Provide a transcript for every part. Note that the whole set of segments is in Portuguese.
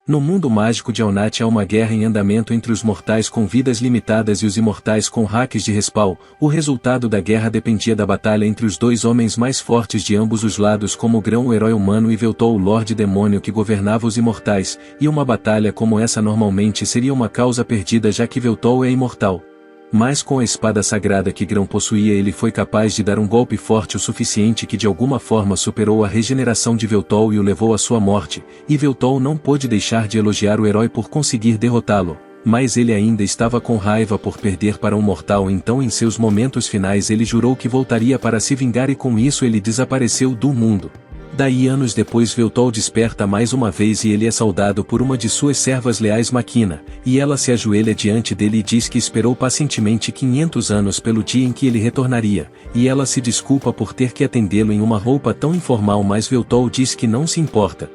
No mundo mágico de Aunat há uma guerra em andamento entre os mortais com vidas limitadas e os imortais com hacks de respawn. O resultado da guerra dependia da batalha entre os dois homens mais fortes de ambos os lados, como Grão, o herói humano, e Veltol, o Lorde Demônio que governava os imortais, e uma batalha como essa normalmente seria uma causa perdida, já que Veltol é imortal. Mas com a espada sagrada que Grão possuía, ele foi capaz de dar um golpe forte o suficiente que de alguma forma superou a regeneração de Veltol e o levou à sua morte, e Veltol não pôde deixar de elogiar o herói por conseguir derrotá-lo, mas ele ainda estava com raiva por perder para um mortal. Então em seus momentos finais ele jurou que voltaria para se vingar, e com isso ele desapareceu do mundo. Daí anos depois Veltol desperta mais uma vez e ele é saudado por uma de suas servas leais, Máquina, e ela se ajoelha diante dele e diz que esperou pacientemente 500 anos pelo dia em que ele retornaria, e ela se desculpa por ter que atendê-lo em uma roupa tão informal, mas Veltol diz que não se importa,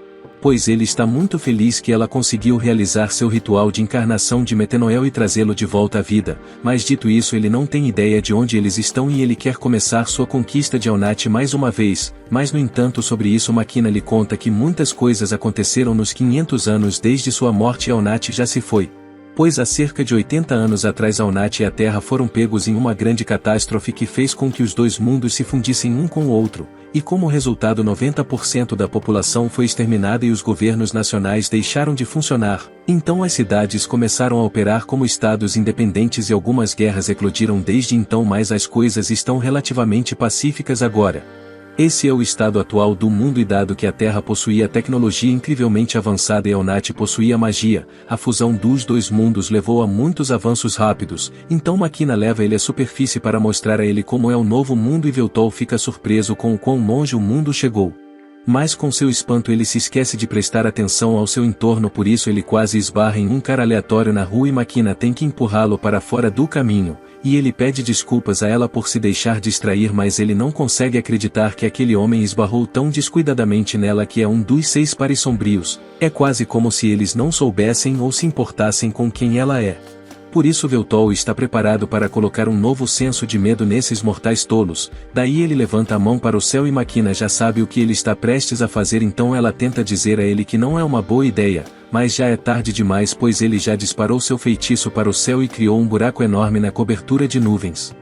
pois ele está muito feliz que ela conseguiu realizar seu ritual de encarnação de Metenoel e trazê-lo de volta à vida, mas dito isso ele não tem ideia de onde eles estão e ele quer começar sua conquista de Aunat mais uma vez, mas no entanto sobre isso Máquina lhe conta que muitas coisas aconteceram nos 500 anos desde sua morte e Aunat já se foi. Pois há cerca de 80 anos atrás Aunat e a Terra foram pegos em uma grande catástrofe que fez com que os dois mundos se fundissem um com o outro, e como resultado 90% da população foi exterminada e os governos nacionais deixaram de funcionar. Então as cidades começaram a operar como estados independentes e algumas guerras eclodiram desde então, mas as coisas estão relativamente pacíficas agora. Esse é o estado atual do mundo, e dado que a Terra possuía tecnologia incrivelmente avançada e Aunat possuía magia, a fusão dos dois mundos levou a muitos avanços rápidos, então Máquina leva ele à superfície para mostrar a ele como é o novo mundo e Veltol fica surpreso com o quão longe o mundo chegou. Mas com seu espanto ele se esquece de prestar atenção ao seu entorno, por isso ele quase esbarra em um cara aleatório na rua e Máquina tem que empurrá-lo para fora do caminho, e ele pede desculpas a ela por se deixar distrair, mas ele não consegue acreditar que aquele homem esbarrou tão descuidadamente nela que é um dos 6 pares sombrios. É quase como se eles não soubessem ou se importassem com quem ela é. Por isso Veltol está preparado para colocar um novo senso de medo nesses mortais tolos. Daí ele levanta a mão para o céu e Máquina já sabe o que ele está prestes a fazer, então ela tenta dizer a ele que não é uma boa ideia, mas já é tarde demais, pois ele já disparou seu feitiço para o céu e criou um buraco enorme na cobertura de nuvens.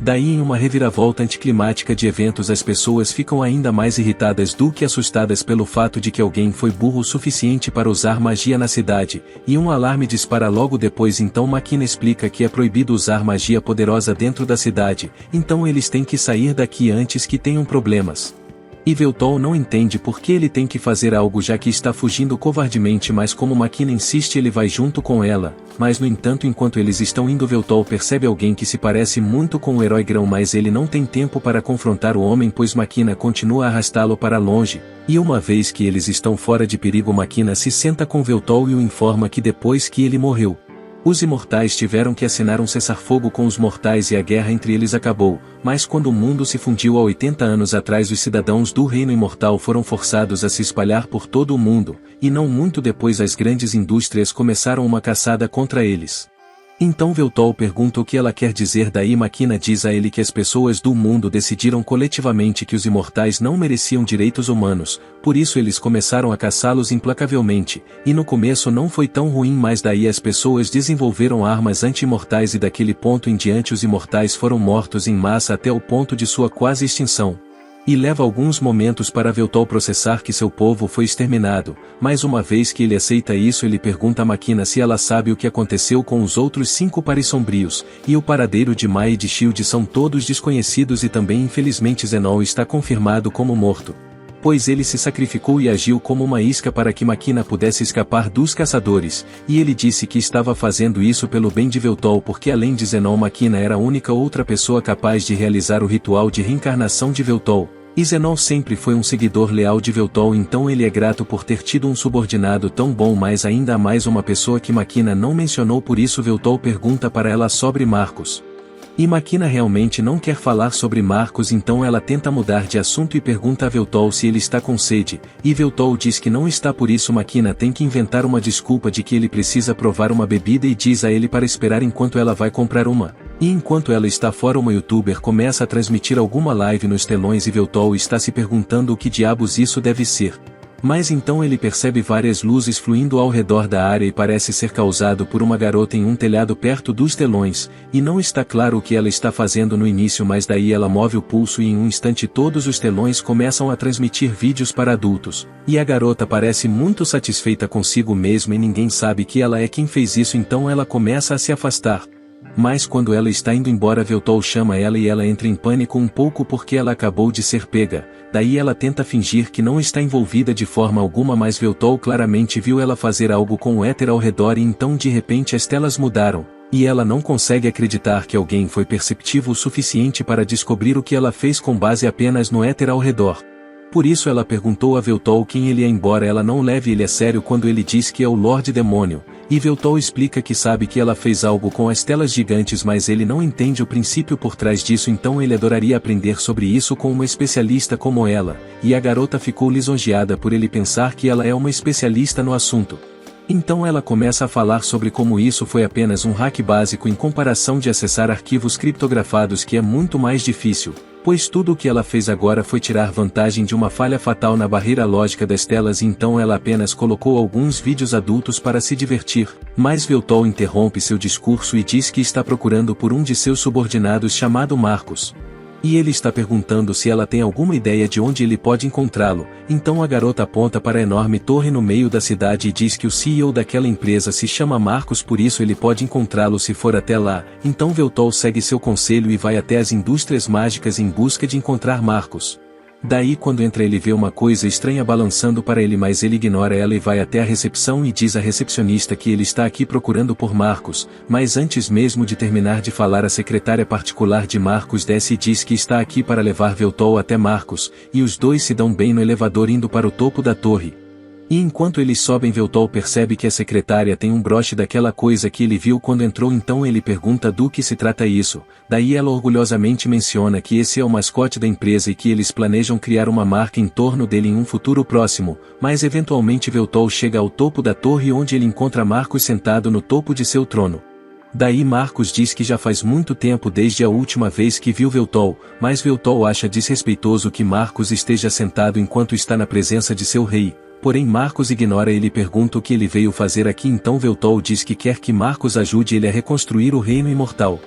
Daí em uma reviravolta anticlimática de eventos as pessoas ficam ainda mais irritadas do que assustadas pelo fato de que alguém foi burro o suficiente para usar magia na cidade, e um alarme dispara logo depois. Então Máquina explica que é proibido usar magia poderosa dentro da cidade, então eles têm que sair daqui antes que tenham problemas. E Veltol não entende por que ele tem que fazer algo já que está fugindo covardemente, mas como Máquina insiste ele vai junto com ela, mas no entanto enquanto eles estão indo Veltol percebe alguém que se parece muito com o herói Grão, mas ele não tem tempo para confrontar o homem pois Máquina continua a arrastá-lo para longe, e uma vez que eles estão fora de perigo Máquina se senta com Veltol e o informa que depois que ele morreu, os imortais tiveram que assinar um cessar-fogo com os mortais e a guerra entre eles acabou, mas quando o mundo se fundiu há 80 anos atrás os cidadãos do reino imortal foram forçados a se espalhar por todo o mundo, e não muito depois as grandes indústrias começaram uma caçada contra eles. Então Veltol pergunta o que ela quer dizer, daí Máquina diz a ele que as pessoas do mundo decidiram coletivamente que os imortais não mereciam direitos humanos, por isso eles começaram a caçá-los implacavelmente, e no começo não foi tão ruim, mas daí as pessoas desenvolveram armas anti-imortais e daquele ponto em diante os imortais foram mortos em massa até o ponto de sua quase extinção. E leva alguns momentos para Veltol processar que seu povo foi exterminado, mas uma vez que ele aceita isso ele pergunta a Máquina se ela sabe o que aconteceu com os outros 5 pares sombrios, e o paradeiro de Mai e de Shield são todos desconhecidos e também infelizmente Zenol está confirmado como morto, pois ele se sacrificou e agiu como uma isca para que Máquina pudesse escapar dos caçadores, e ele disse que estava fazendo isso pelo bem de Veltol porque além de Zenol Máquina era a única outra pessoa capaz de realizar o ritual de reencarnação de Veltol. E Zenol sempre foi um seguidor leal de Veltol, então ele é grato por ter tido um subordinado tão bom, mas ainda há mais uma pessoa que Máquina não mencionou, por isso Veltol pergunta para ela sobre Marcos. E Máquina realmente não quer falar sobre Marcos, então ela tenta mudar de assunto e pergunta a Veltol se ele está com sede, e Veltol diz que não está, por isso Máquina tem que inventar uma desculpa de que ele precisa provar uma bebida e diz a ele para esperar enquanto ela vai comprar uma. E enquanto ela está fora uma youtuber começa a transmitir alguma live nos telões e Veltol está se perguntando o que diabos isso deve ser. Mas então ele percebe várias luzes fluindo ao redor da área e parece ser causado por uma garota em um telhado perto dos telões, e não está claro o que ela está fazendo no início, mas daí ela move o pulso e em um instante todos os telões começam a transmitir vídeos para adultos, e a garota parece muito satisfeita consigo mesma e ninguém sabe que ela é quem fez isso, então ela começa a se afastar. Mas quando ela está indo embora, Veltol chama ela e ela entra em pânico um pouco porque ela acabou de ser pega. Daí ela tenta fingir que não está envolvida de forma alguma, mas Veltol claramente viu ela fazer algo com o éter ao redor e então de repente as telas mudaram, e ela não consegue acreditar que alguém foi perceptivo o suficiente para descobrir o que ela fez com base apenas no éter ao redor. Por isso ela perguntou a Veltol quem ele é, embora ela não leve ele a sério quando ele diz que é o Lorde Demônio, e Veltol explica que sabe que ela fez algo com as telas gigantes, mas ele não entende o princípio por trás disso, então ele adoraria aprender sobre isso com uma especialista como ela, e a garota ficou lisonjeada por ele pensar que ela é uma especialista no assunto. Então ela começa a falar sobre como isso foi apenas um hack básico em comparação de acessar arquivos criptografados, que é muito mais difícil, pois tudo o que ela fez agora foi tirar vantagem de uma falha fatal na barreira lógica das telas, e então ela apenas colocou alguns vídeos adultos para se divertir. Mas Veltol interrompe seu discurso e diz que está procurando por um de seus subordinados chamado Marcos. E ele está perguntando se ela tem alguma ideia de onde ele pode encontrá-lo, então a garota aponta para a enorme torre no meio da cidade e diz que o CEO daquela empresa se chama Marcos, por isso ele pode encontrá-lo se for até lá. Então Veltol segue seu conselho e vai até as indústrias mágicas em busca de encontrar Marcos. Daí quando entra ele vê uma coisa estranha balançando para ele, mas ele ignora ela e vai até a recepção e diz à recepcionista que ele está aqui procurando por Marcos, mas antes mesmo de terminar de falar, a secretária particular de Marcos desce e diz que está aqui para levar Veltol até Marcos, e os dois se dão bem no elevador indo para o topo da torre. E enquanto eles sobem, Veltol percebe que a secretária tem um broche daquela coisa que ele viu quando entrou, então ele pergunta do que se trata isso. Daí ela orgulhosamente menciona que esse é o mascote da empresa e que eles planejam criar uma marca em torno dele em um futuro próximo, mas eventualmente Veltol chega ao topo da torre, onde ele encontra Marcos sentado no topo de seu trono. Daí Marcos diz que já faz muito tempo desde a última vez que viu Veltol, mas Veltol acha desrespeitoso que Marcos esteja sentado enquanto está na presença de seu rei. Porém Marcos ignora ele e pergunta o que ele veio fazer aqui, então Veltol diz que quer que Marcos ajude ele a reconstruir o reino imortal.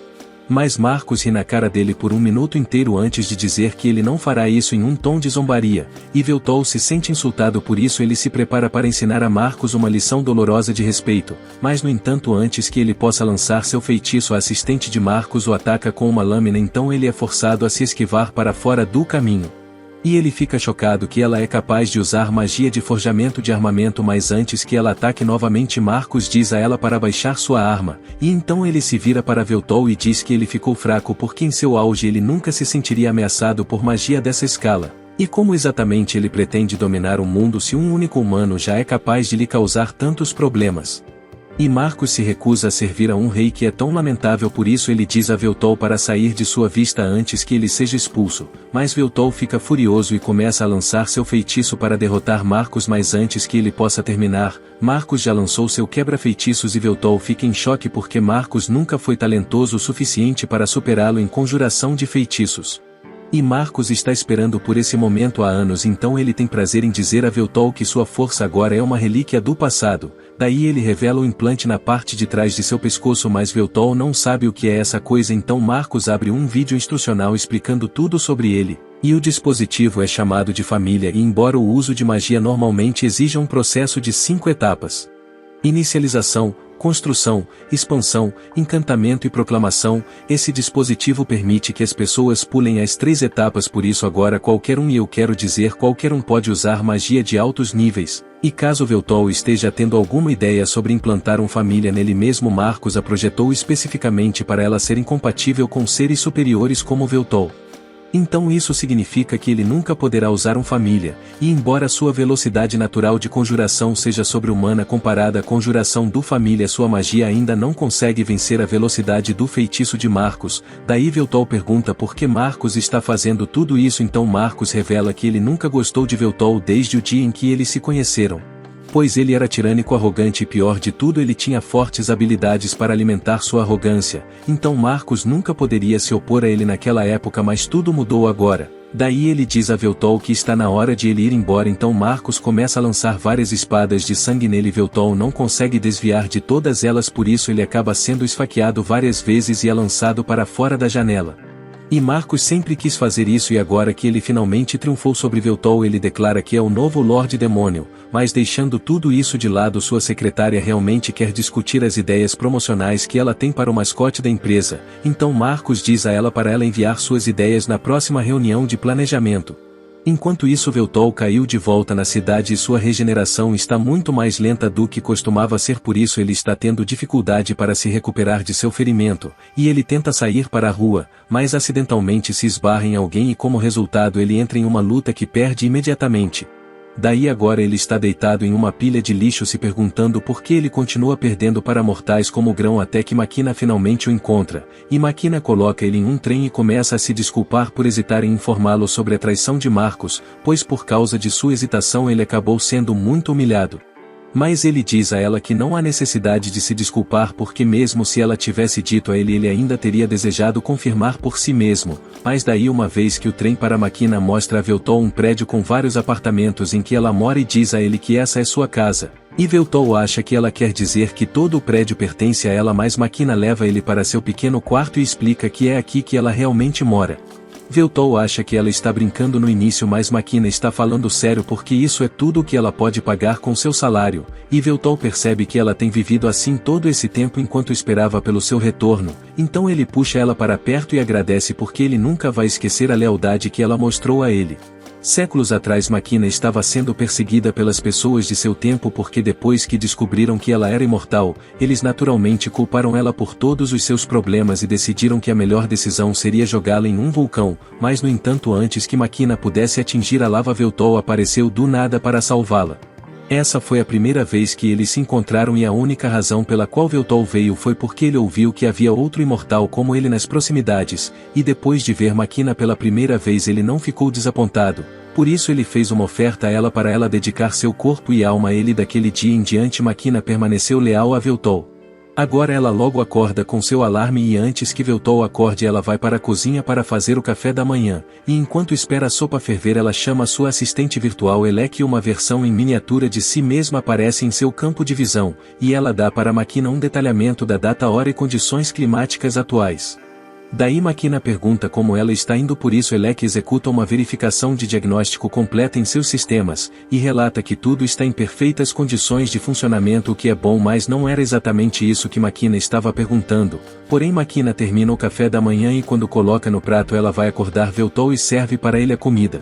Mas Marcos ri na cara dele por um minuto inteiro antes de dizer que ele não fará isso, em um tom de zombaria, e Veltol se sente insultado por isso. Ele se prepara para ensinar a Marcos uma lição dolorosa de respeito, mas no entanto antes que ele possa lançar seu feitiço, a assistente de Marcos o ataca com uma lâmina, então ele é forçado a se esquivar para fora do caminho. E ele fica chocado que ela é capaz de usar magia de forjamento de armamento, mas antes que ela ataque novamente, Marcos diz a ela para baixar sua arma, e então ele se vira para Veltol e diz que ele ficou fraco porque em seu auge ele nunca se sentiria ameaçado por magia dessa escala. E como exatamente ele pretende dominar o mundo se um único humano já é capaz de lhe causar tantos problemas? E Marcos se recusa a servir a um rei que é tão lamentável, por isso ele diz a Veltol para sair de sua vista antes que ele seja expulso, mas Veltol fica furioso e começa a lançar seu feitiço para derrotar Marcos, mas antes que ele possa terminar, Marcos já lançou seu quebra-feitiços e Veltol fica em choque porque Marcos nunca foi talentoso o suficiente para superá-lo em conjuração de feitiços. E Marcos está esperando por esse momento há anos, então ele tem prazer em dizer a Veltol que sua força agora é uma relíquia do passado. Daí ele revela o implante na parte de trás de seu pescoço, mas Veltol não sabe o que é essa coisa, então Marcos abre um vídeo instrucional explicando tudo sobre ele, e o dispositivo é chamado de família, e embora o uso de magia normalmente exija um processo de 5 etapas: inicialização, construção, expansão, encantamento e proclamação, esse dispositivo permite que as pessoas pulem as 3 etapas, por isso agora qualquer um, e eu quero dizer qualquer um, pode usar magia de altos níveis. E caso Veltol esteja tendo alguma ideia sobre implantar uma família nele mesmo, Marcos a projetou especificamente para ela ser incompatível com seres superiores como Veltol. Então isso significa que ele nunca poderá usar uma família, e embora sua velocidade natural de conjuração seja sobre-humana comparada à conjuração do família, sua magia ainda não consegue vencer a velocidade do feitiço de Marcos. Daí Veltol pergunta por que Marcos está fazendo tudo isso, então Marcos revela que ele nunca gostou de Veltol desde o dia em que eles se conheceram. Pois ele era tirânico, arrogante e pior de tudo, ele tinha fortes habilidades para alimentar sua arrogância, então Marcos nunca poderia se opor a ele naquela época, mas tudo mudou agora. Daí ele diz a Veltol que está na hora de ele ir embora, então Marcos começa a lançar várias espadas de sangue nele. Veltol não consegue desviar de todas elas, por isso ele acaba sendo esfaqueado várias vezes e é lançado para fora da janela. E Marcos sempre quis fazer isso, e agora que ele finalmente triunfou sobre Veltol, ele declara que é o novo Lorde Demônio, mas deixando tudo isso de lado, sua secretária realmente quer discutir as ideias promocionais que ela tem para o mascote da empresa, então Marcos diz a ela para ela enviar suas ideias na próxima reunião de planejamento. Enquanto isso, Veltol caiu de volta na cidade e sua regeneração está muito mais lenta do que costumava ser, por isso ele está tendo dificuldade para se recuperar de seu ferimento, e ele tenta sair para a rua, mas acidentalmente se esbarra em alguém e como resultado ele entra em uma luta que perde imediatamente. Daí agora ele está deitado em uma pilha de lixo se perguntando por que ele continua perdendo para mortais como Grão, até que Máquina finalmente o encontra, e Máquina coloca ele em um trem e começa a se desculpar por hesitar em informá-lo sobre a traição de Marcos, pois por causa de sua hesitação ele acabou sendo muito humilhado. Mas ele diz a ela que não há necessidade de se desculpar, porque mesmo se ela tivesse dito a ele ainda teria desejado confirmar por si mesmo, mas daí uma vez que o trem para Máquina mostra a Veltol um prédio com vários apartamentos em que ela mora e diz a ele que essa é sua casa, e Veltol acha que ela quer dizer que todo o prédio pertence a ela, mas Máquina leva ele para seu pequeno quarto e explica que é aqui que ela realmente mora. Veltol acha que ela está brincando no início, mas Máquina está falando sério porque isso é tudo o que ela pode pagar com seu salário, e Veltol percebe que ela tem vivido assim todo esse tempo enquanto esperava pelo seu retorno, então ele puxa ela para perto e agradece porque ele nunca vai esquecer a lealdade que ela mostrou a ele. Séculos atrás Máquina estava sendo perseguida pelas pessoas de seu tempo porque depois que descobriram que ela era imortal, eles naturalmente culparam ela por todos os seus problemas e decidiram que a melhor decisão seria jogá-la em um vulcão, mas no entanto antes que Máquina pudesse atingir a lava, Veltol apareceu do nada para salvá-la. Essa foi a primeira vez que eles se encontraram e a única razão pela qual Veltol veio foi porque ele ouviu que havia outro imortal como ele nas proximidades, e depois de ver Máquina pela primeira vez ele não ficou desapontado, por isso ele fez uma oferta a ela para ela dedicar seu corpo e alma a ele. Daquele dia em diante Máquina permaneceu leal a Veltol. Agora ela logo acorda com seu alarme e antes que Veltol acorde ela vai para a cozinha para fazer o café da manhã, e enquanto espera a sopa ferver ela chama sua assistente virtual Elec e uma versão em miniatura de si mesma aparece em seu campo de visão, e ela dá para Máquina um detalhamento da data, hora e condições climáticas atuais. Daí Máquina pergunta como ela está indo, por isso Elec executa uma verificação de diagnóstico completa em seus sistemas, e relata que tudo está em perfeitas condições de funcionamento, o que é bom, mas não era exatamente isso que Máquina estava perguntando. Porém Máquina termina o café da manhã e quando coloca no prato ela vai acordar Veltol e serve para ele a comida.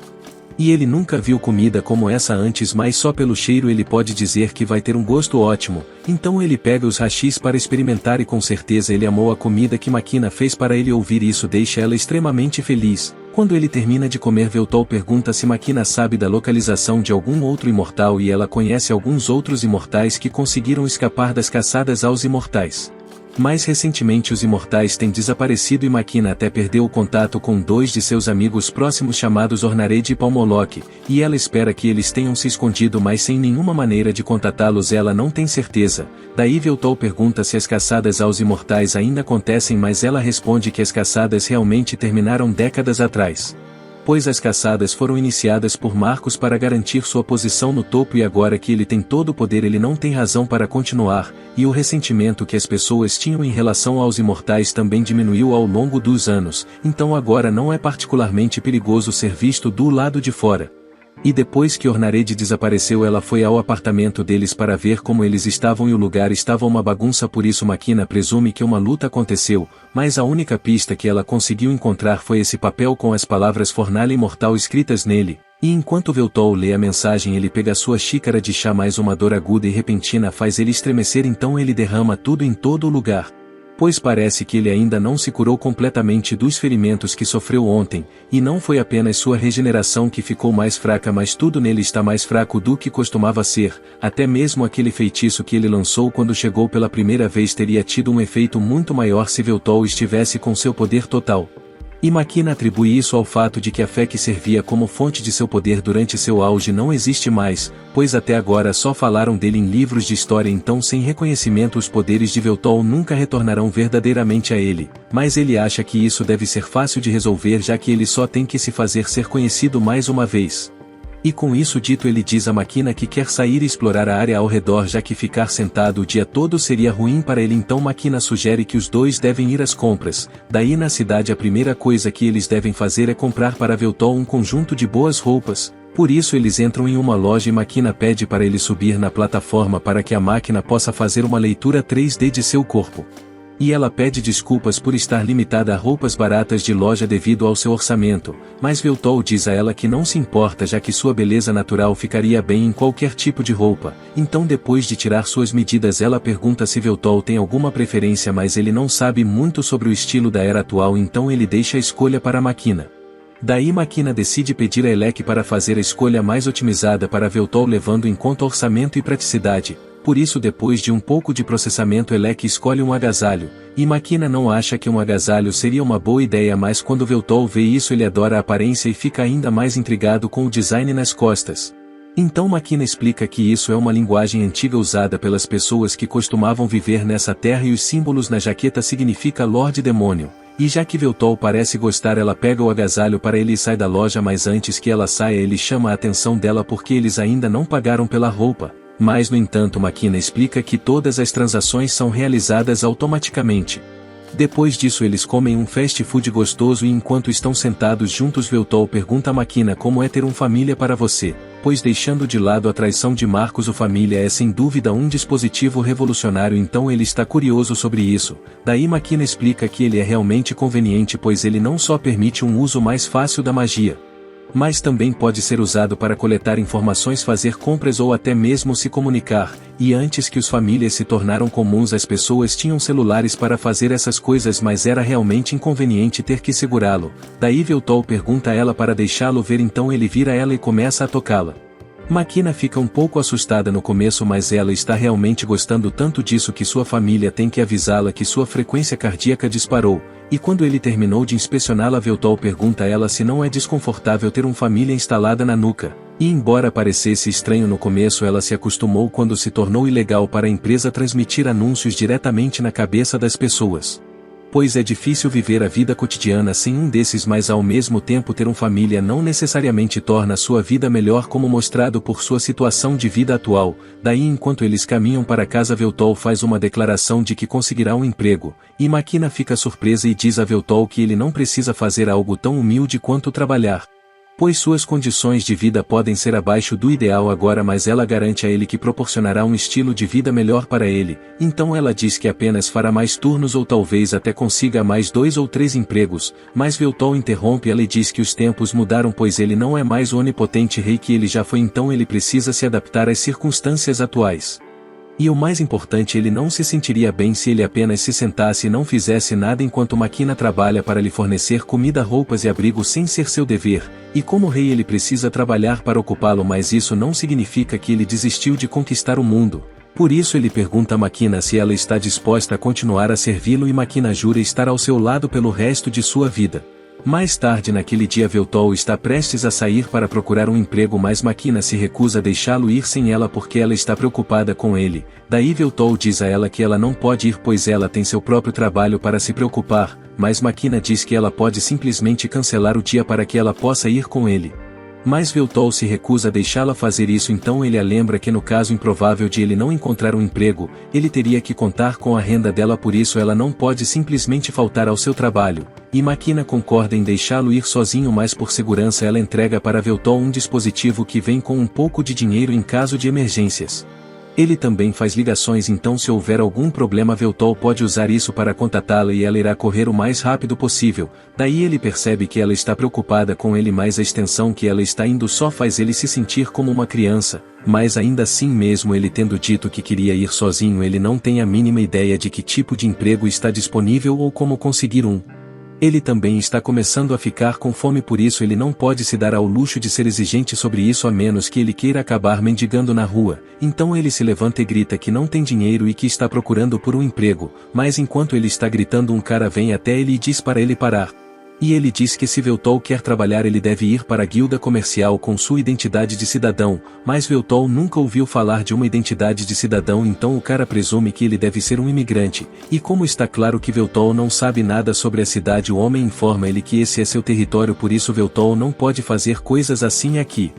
E ele nunca viu comida como essa antes, mas só pelo cheiro ele pode dizer que vai ter um gosto ótimo, então ele pega os hashis para experimentar e com certeza ele amou a comida que Máquina fez para ele. Ouvir isso deixa ela extremamente feliz. Quando ele termina de comer, Veltol pergunta se Máquina sabe da localização de algum outro imortal e ela conhece alguns outros imortais que conseguiram escapar das caçadas aos imortais. Mais recentemente os imortais têm desaparecido e Máquina até perdeu o contato com dois de seus amigos próximos chamados Ornared e Palmolock, e ela espera que eles tenham se escondido, mas sem nenhuma maneira de contatá-los ela não tem certeza. Daí Veltol pergunta se as caçadas aos imortais ainda acontecem, mas ela responde que as caçadas realmente terminaram décadas atrás. Pois as caçadas foram iniciadas por Marcos para garantir sua posição no topo e agora que ele tem todo o poder ele não tem razão para continuar, e o ressentimento que as pessoas tinham em relação aos imortais também diminuiu ao longo dos anos, então agora não é particularmente perigoso ser visto do lado de fora. E depois que Ornared desapareceu ela foi ao apartamento deles para ver como eles estavam e o lugar estava uma bagunça, por isso Máquina presume que uma luta aconteceu, mas a única pista que ela conseguiu encontrar foi esse papel com as palavras Fornalha Imortal escritas nele, e enquanto Veltol lê a mensagem ele pega sua xícara de chá, mas uma dor aguda e repentina faz ele estremecer, então ele derrama tudo em todo o lugar. Pois parece que ele ainda não se curou completamente dos ferimentos que sofreu ontem, e não foi apenas sua regeneração que ficou mais fraca, mas tudo nele está mais fraco do que costumava ser, até mesmo aquele feitiço que ele lançou quando chegou pela primeira vez teria tido um efeito muito maior se Veltol estivesse com seu poder total. E Makina atribui isso ao fato de que a fé que servia como fonte de seu poder durante seu auge não existe mais, pois até agora só falaram dele em livros de história, então sem reconhecimento os poderes de Veltol nunca retornarão verdadeiramente a ele, mas ele acha que isso deve ser fácil de resolver já que ele só tem que se fazer ser conhecido mais uma vez. E com isso dito ele diz a Makina que quer sair e explorar a área ao redor já que ficar sentado o dia todo seria ruim para ele, então Makina sugere que os dois devem ir às compras. Daí na cidade a primeira coisa que eles devem fazer é comprar para Veltol um conjunto de boas roupas, por isso eles entram em uma loja e Makina pede para ele subir na plataforma para que a máquina possa fazer uma leitura 3D de seu corpo. E ela pede desculpas por estar limitada a roupas baratas de loja devido ao seu orçamento, mas Veltol diz a ela que não se importa já que sua beleza natural ficaria bem em qualquer tipo de roupa, então depois de tirar suas medidas ela pergunta se Veltol tem alguma preferência, mas ele não sabe muito sobre o estilo da era atual, então ele deixa a escolha para Makina. Daí Makina decide pedir a Elec para fazer a escolha mais otimizada para Veltol levando em conta orçamento e praticidade. Por isso depois de um pouco de processamento Elec escolhe um agasalho, e Makina não acha que um agasalho seria uma boa ideia, mas quando Veltol vê isso ele adora a aparência e fica ainda mais intrigado com o design nas costas. Então Makina explica que isso é uma linguagem antiga usada pelas pessoas que costumavam viver nessa terra e os símbolos na jaqueta significa Lorde Demônio. E já que Veltol parece gostar ela pega o agasalho para ele e sai da loja, mas antes que ela saia ele chama a atenção dela porque eles ainda não pagaram pela roupa. Mas no entanto Makina explica que todas as transações são realizadas automaticamente. Depois disso eles comem um fast food gostoso e enquanto estão sentados juntos Veltol pergunta a Makina como é ter uma família para você, pois deixando de lado a traição de Marcos o família é sem dúvida um dispositivo revolucionário, então ele está curioso sobre isso. Daí Makina explica que ele é realmente conveniente pois ele não só permite um uso mais fácil da magia, mas também pode ser usado para coletar informações, fazer compras ou até mesmo se comunicar, e antes que os famílias se tornaram comuns as pessoas tinham celulares para fazer essas coisas, mas era realmente inconveniente ter que segurá-lo. Daí Veltol pergunta a ela para deixá-lo ver, então ele vira ela e começa a tocá-la. Makina fica um pouco assustada no começo, mas ela está realmente gostando tanto disso que sua família tem que avisá-la que sua frequência cardíaca disparou, e quando ele terminou de inspecioná-la Veltol pergunta a ela se não é desconfortável ter uma família instalada na nuca, e embora parecesse estranho no começo ela se acostumou quando se tornou ilegal para a empresa transmitir anúncios diretamente na cabeça das pessoas. Pois é difícil viver a vida cotidiana sem um desses, mas ao mesmo tempo ter uma família não necessariamente torna sua vida melhor como mostrado por sua situação de vida atual. Daí enquanto eles caminham para casa Veltol faz uma declaração de que conseguirá um emprego, e Makina fica surpresa e diz a Veltol que ele não precisa fazer algo tão humilde quanto trabalhar, pois suas condições de vida podem ser abaixo do ideal agora, mas ela garante a ele que proporcionará um estilo de vida melhor para ele, então ela diz que apenas fará mais turnos ou talvez até consiga mais 2 ou 3 empregos, mas Veltol interrompe ela e diz que os tempos mudaram pois ele não é mais o onipotente rei que ele já foi, então ele precisa se adaptar às circunstâncias atuais. E o mais importante, ele não se sentiria bem se ele apenas se sentasse e não fizesse nada enquanto Makina trabalha para lhe fornecer comida, roupas e abrigo sem ser seu dever, e como rei ele precisa trabalhar para ocupá-lo, mas isso não significa que ele desistiu de conquistar o mundo. Por isso ele pergunta a Makina se ela está disposta a continuar a servi-lo e Makina jura estar ao seu lado pelo resto de sua vida. Mais tarde naquele dia Veltol está prestes a sair para procurar um emprego, mas Makina se recusa a deixá-lo ir sem ela porque ela está preocupada com ele. Daí Veltol diz a ela que ela não pode ir pois ela tem seu próprio trabalho para se preocupar, mas Makina diz que ela pode simplesmente cancelar o dia para que ela possa ir com ele. Mas Veltol se recusa a deixá-la fazer isso, então ele a lembra que no caso improvável de ele não encontrar um emprego, ele teria que contar com a renda dela, por isso ela não pode simplesmente faltar ao seu trabalho, e Makina concorda em deixá-lo ir sozinho, mas por segurança ela entrega para Veltol um dispositivo que vem com um pouco de dinheiro em caso de emergências. Ele também faz ligações, então se houver algum problema Veltol pode usar isso para contatá-la e ela irá correr o mais rápido possível. Daí ele percebe que ela está preocupada com ele, mas a extensão que ela está indo só faz ele se sentir como uma criança, mas ainda assim mesmo ele tendo dito que queria ir sozinho ele não tem a mínima ideia de que tipo de emprego está disponível ou como conseguir um. Ele também está começando a ficar com fome, por isso ele não pode se dar ao luxo de ser exigente sobre isso a menos que ele queira acabar mendigando na rua. Então ele se levanta e grita que não tem dinheiro e que está procurando por um emprego, mas enquanto ele está gritando um cara vem até ele e diz para ele parar. E ele diz que se Veltol quer trabalhar ele deve ir para a guilda comercial com sua identidade de cidadão, mas Veltol nunca ouviu falar de uma identidade de cidadão, então o cara presume que ele deve ser um imigrante, e como está claro que Veltol não sabe nada sobre a cidade, o homem informa ele que esse é seu território, por isso Veltol não pode fazer coisas assim aqui.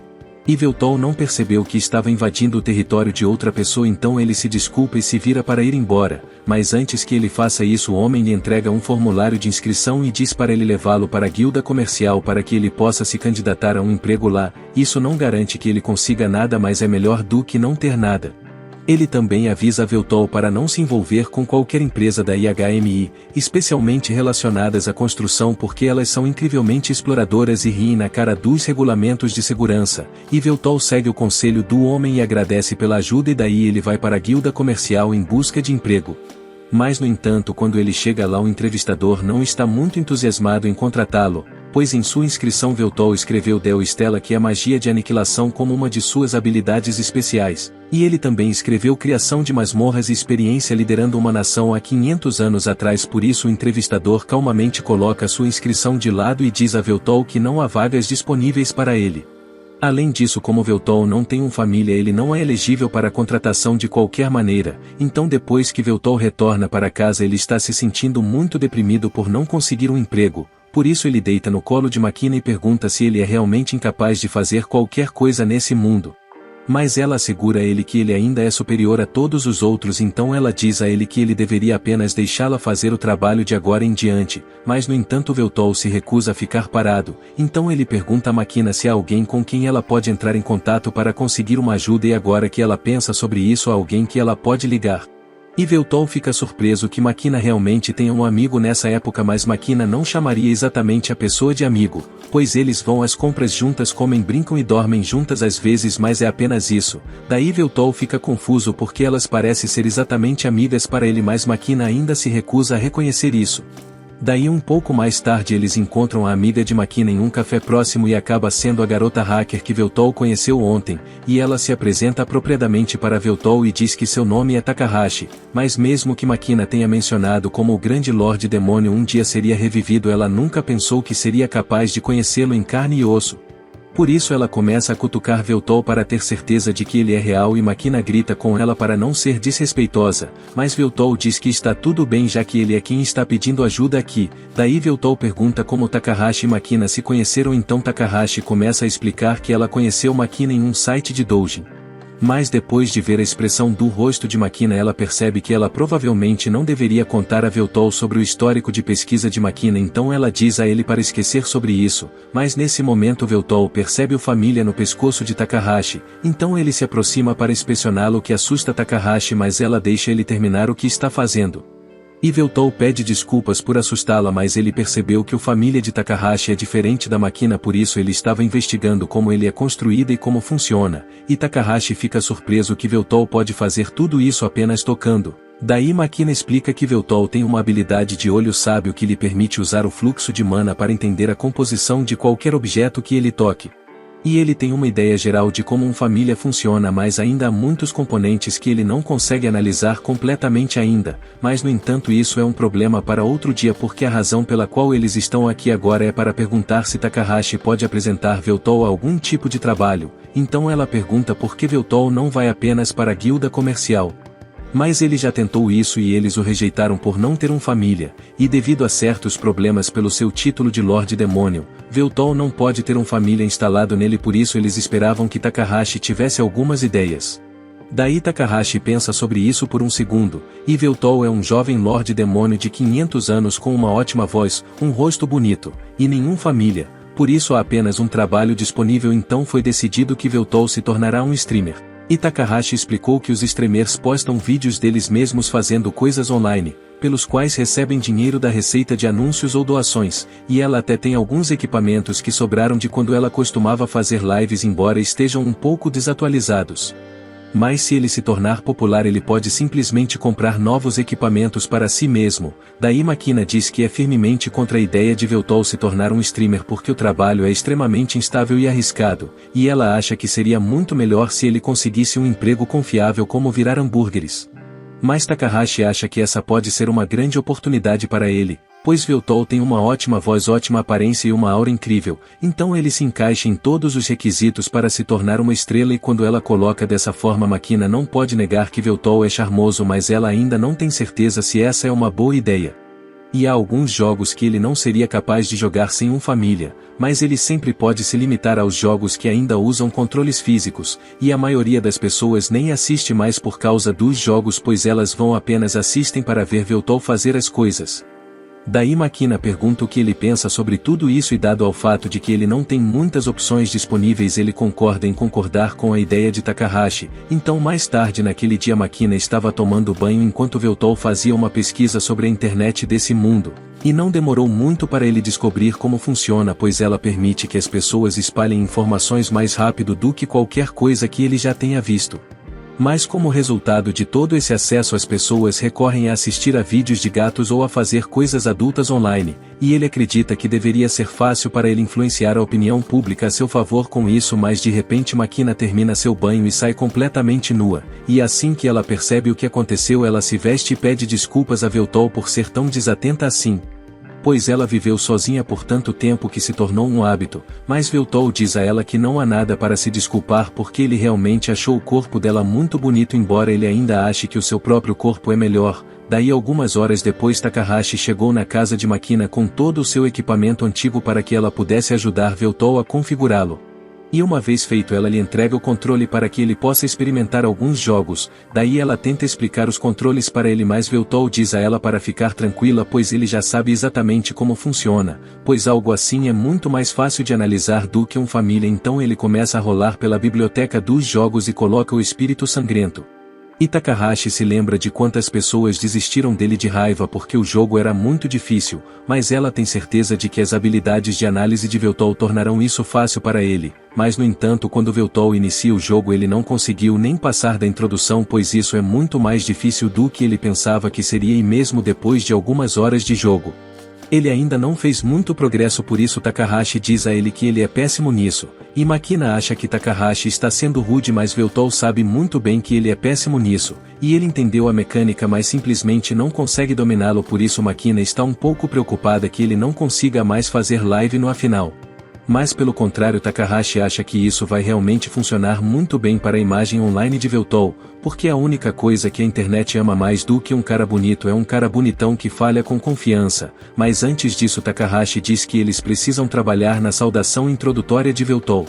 E Veltol não percebeu que estava invadindo o território de outra pessoa, então ele se desculpa e se vira para ir embora, mas antes que ele faça isso o homem lhe entrega um formulário de inscrição e diz para ele levá-lo para a guilda comercial para que ele possa se candidatar a um emprego lá. Isso não garante que ele consiga nada, mas é melhor do que não ter nada. Ele também avisa a Veltol para não se envolver com qualquer empresa da IHMI, especialmente relacionadas à construção, porque elas são incrivelmente exploradoras e riem na cara dos regulamentos de segurança, e Veltol segue o conselho do homem e agradece pela ajuda, e daí ele vai para a guilda comercial em busca de emprego. Mas no entanto, quando ele chega lá o entrevistador não está muito entusiasmado em contratá-lo, pois em sua inscrição Veltol escreveu Del Stella, que é magia de aniquilação, como uma de suas habilidades especiais, e ele também escreveu criação de masmorras e experiência liderando uma nação há 500 anos atrás. Por isso o entrevistador calmamente coloca sua inscrição de lado e diz a Veltol que não há vagas disponíveis para ele. Além disso, como Veltol não tem uma família, ele não é elegível para contratação de qualquer maneira, então depois que Veltol retorna para casa ele está se sentindo muito deprimido por não conseguir um emprego, por isso ele deita no colo de Makina e pergunta se ele é realmente incapaz de fazer qualquer coisa nesse mundo. Mas ela assegura a ele que ele ainda é superior a todos os outros, então ela diz a ele que ele deveria apenas deixá-la fazer o trabalho de agora em diante, mas no entanto Veltol se recusa a ficar parado, então ele pergunta a Makina se há alguém com quem ela pode entrar em contato para conseguir uma ajuda, e agora que ela pensa sobre isso, há alguém que ela pode ligar. E Veltol fica surpreso que Makina realmente tenha um amigo nessa época, mas Makina não chamaria exatamente a pessoa de amigo, pois eles vão às compras juntas, comem, brincam e dormem juntas às vezes, mas é apenas isso. Daí Veltol fica confuso porque elas parecem ser exatamente amigas para ele, mas Makina ainda se recusa a reconhecer isso. Daí um pouco mais tarde eles encontram a amiga de Makina em um café próximo e acaba sendo a garota hacker que Veltol conheceu ontem, e ela se apresenta apropriadamente para Veltol e diz que seu nome é Takahashi, mas mesmo que Makina tenha mencionado como o grande Lorde Demônio um dia seria revivido, ela nunca pensou que seria capaz de conhecê-lo em carne e osso. Por isso ela começa a cutucar Veltol para ter certeza de que ele é real, e Makina grita com ela para não ser desrespeitosa, mas Veltol diz que está tudo bem já que ele é quem está pedindo ajuda aqui. Daí Veltol pergunta como Takahashi e Makina se conheceram, então Takahashi começa a explicar que ela conheceu Makina em um site de doujin. Mas depois de ver a expressão do rosto de Makina ela percebe que ela provavelmente não deveria contar a Veltol sobre o histórico de pesquisa de Makina, então ela diz a ele para esquecer sobre isso, mas nesse momento Veltol percebe o família no pescoço de Takahashi, então ele se aproxima para inspecioná-lo, o que assusta Takahashi, mas ela deixa ele terminar o que está fazendo. E Veltol pede desculpas por assustá-la, mas ele percebeu que a família de Takahashi é diferente da Makina, por isso ele estava investigando como ele é construída e como funciona, e Takahashi fica surpreso que Veltol pode fazer tudo isso apenas tocando. Daí Makina explica que Veltol tem uma habilidade de olho sábio que lhe permite usar o fluxo de mana para entender a composição de qualquer objeto que ele toque. E ele tem uma ideia geral de como uma família funciona, mas ainda há muitos componentes que ele não consegue analisar completamente ainda, mas no entanto isso é um problema para outro dia, porque a razão pela qual eles estão aqui agora é para perguntar se Takahashi pode apresentar Veltol a algum tipo de trabalho, então ela pergunta por que Veltol não vai apenas para a guilda comercial. Mas ele já tentou isso e eles o rejeitaram por não ter uma família, e devido a certos problemas pelo seu título de Lorde Demônio, Veltol não pode ter uma família instalado nele, por isso eles esperavam que Takahashi tivesse algumas ideias. Daí Takahashi pensa sobre isso por um segundo, e Veltol é um jovem Lorde Demônio de 500 anos com uma ótima voz, um rosto bonito, e nenhuma família, por isso há apenas um trabalho disponível, então foi decidido que Veltol se tornará um streamer. E Takahashi explicou que os streamers postam vídeos deles mesmos fazendo coisas online, pelos quais recebem dinheiro da receita de anúncios ou doações, e ela até tem alguns equipamentos que sobraram de quando ela costumava fazer lives, embora estejam um pouco desatualizados. Mas se ele se tornar popular ele pode simplesmente comprar novos equipamentos para si mesmo. Daí Makina diz que é firmemente contra a ideia de Veltol se tornar um streamer porque o trabalho é extremamente instável e arriscado, e ela acha que seria muito melhor se ele conseguisse um emprego confiável como virar hambúrgueres. Mas Takahashi acha que essa pode ser uma grande oportunidade para ele, Pois Veltol tem uma ótima voz, ótima aparência e uma aura incrível, então ele se encaixa em todos os requisitos para se tornar uma estrela, e quando ela coloca dessa forma, Makina não pode negar que Veltol é charmoso, mas ela ainda não tem certeza se essa é uma boa ideia. E há alguns jogos que ele não seria capaz de jogar sem uma família, mas ele sempre pode se limitar aos jogos que ainda usam controles físicos, e a maioria das pessoas nem assiste mais por causa dos jogos, pois elas vão apenas assistem para ver Veltol fazer as coisas. Daí Makina pergunta o que ele pensa sobre tudo isso, e dado ao fato de que ele não tem muitas opções disponíveis, ele concorda em concordar com a ideia de Takahashi. Então mais tarde naquele dia, Makina estava tomando banho enquanto Veltol fazia uma pesquisa sobre a internet desse mundo, e não demorou muito para ele descobrir como funciona, pois ela permite que as pessoas espalhem informações mais rápido do que qualquer coisa que ele já tenha visto. Mas como resultado de todo esse acesso, as pessoas recorrem a assistir a vídeos de gatos ou a fazer coisas adultas online, e ele acredita que deveria ser fácil para ele influenciar a opinião pública a seu favor com isso, mas de repente Makina termina seu banho e sai completamente nua, e assim que ela percebe o que aconteceu, ela se veste e pede desculpas a Veltol por ser tão desatenta assim, pois ela viveu sozinha por tanto tempo que se tornou um hábito, mas Veltol diz a ela que não há nada para se desculpar, porque ele realmente achou o corpo dela muito bonito, embora ele ainda ache que o seu próprio corpo é melhor. Daí algumas horas depois, Takahashi chegou na casa de Makina com todo o seu equipamento antigo para que ela pudesse ajudar Veltol a configurá-lo. E uma vez feito, ela lhe entrega o controle para que ele possa experimentar alguns jogos. Daí ela tenta explicar os controles para ele, mas Veltol diz a ela para ficar tranquila, pois ele já sabe exatamente como funciona, pois algo assim é muito mais fácil de analisar do que uma família. Então ele começa a rolar pela biblioteca dos jogos e coloca o espírito sangrento. E Takahashi se lembra de quantas pessoas desistiram dele de raiva porque o jogo era muito difícil, mas ela tem certeza de que as habilidades de análise de Veltol tornarão isso fácil para ele. Mas no entanto, quando Veltol inicia o jogo, ele não conseguiu nem passar da introdução, pois isso é muito mais difícil do que ele pensava que seria, e mesmo depois de algumas horas de jogo, ele ainda não fez muito progresso. Por isso Takahashi diz a ele que ele é péssimo nisso, e Makina acha que Takahashi está sendo rude, mas Veltol sabe muito bem que ele é péssimo nisso, e ele entendeu a mecânica mas simplesmente não consegue dominá-lo. Por isso Makina está um pouco preocupada que ele não consiga mais fazer live no final. Mas pelo contrário, Takahashi acha que isso vai realmente funcionar muito bem para a imagem online de Veltol, porque a única coisa que a internet ama mais do que um cara bonito é um cara bonitão que falha com confiança. Mas antes disso, Takahashi diz que eles precisam trabalhar na saudação introdutória de Veltol.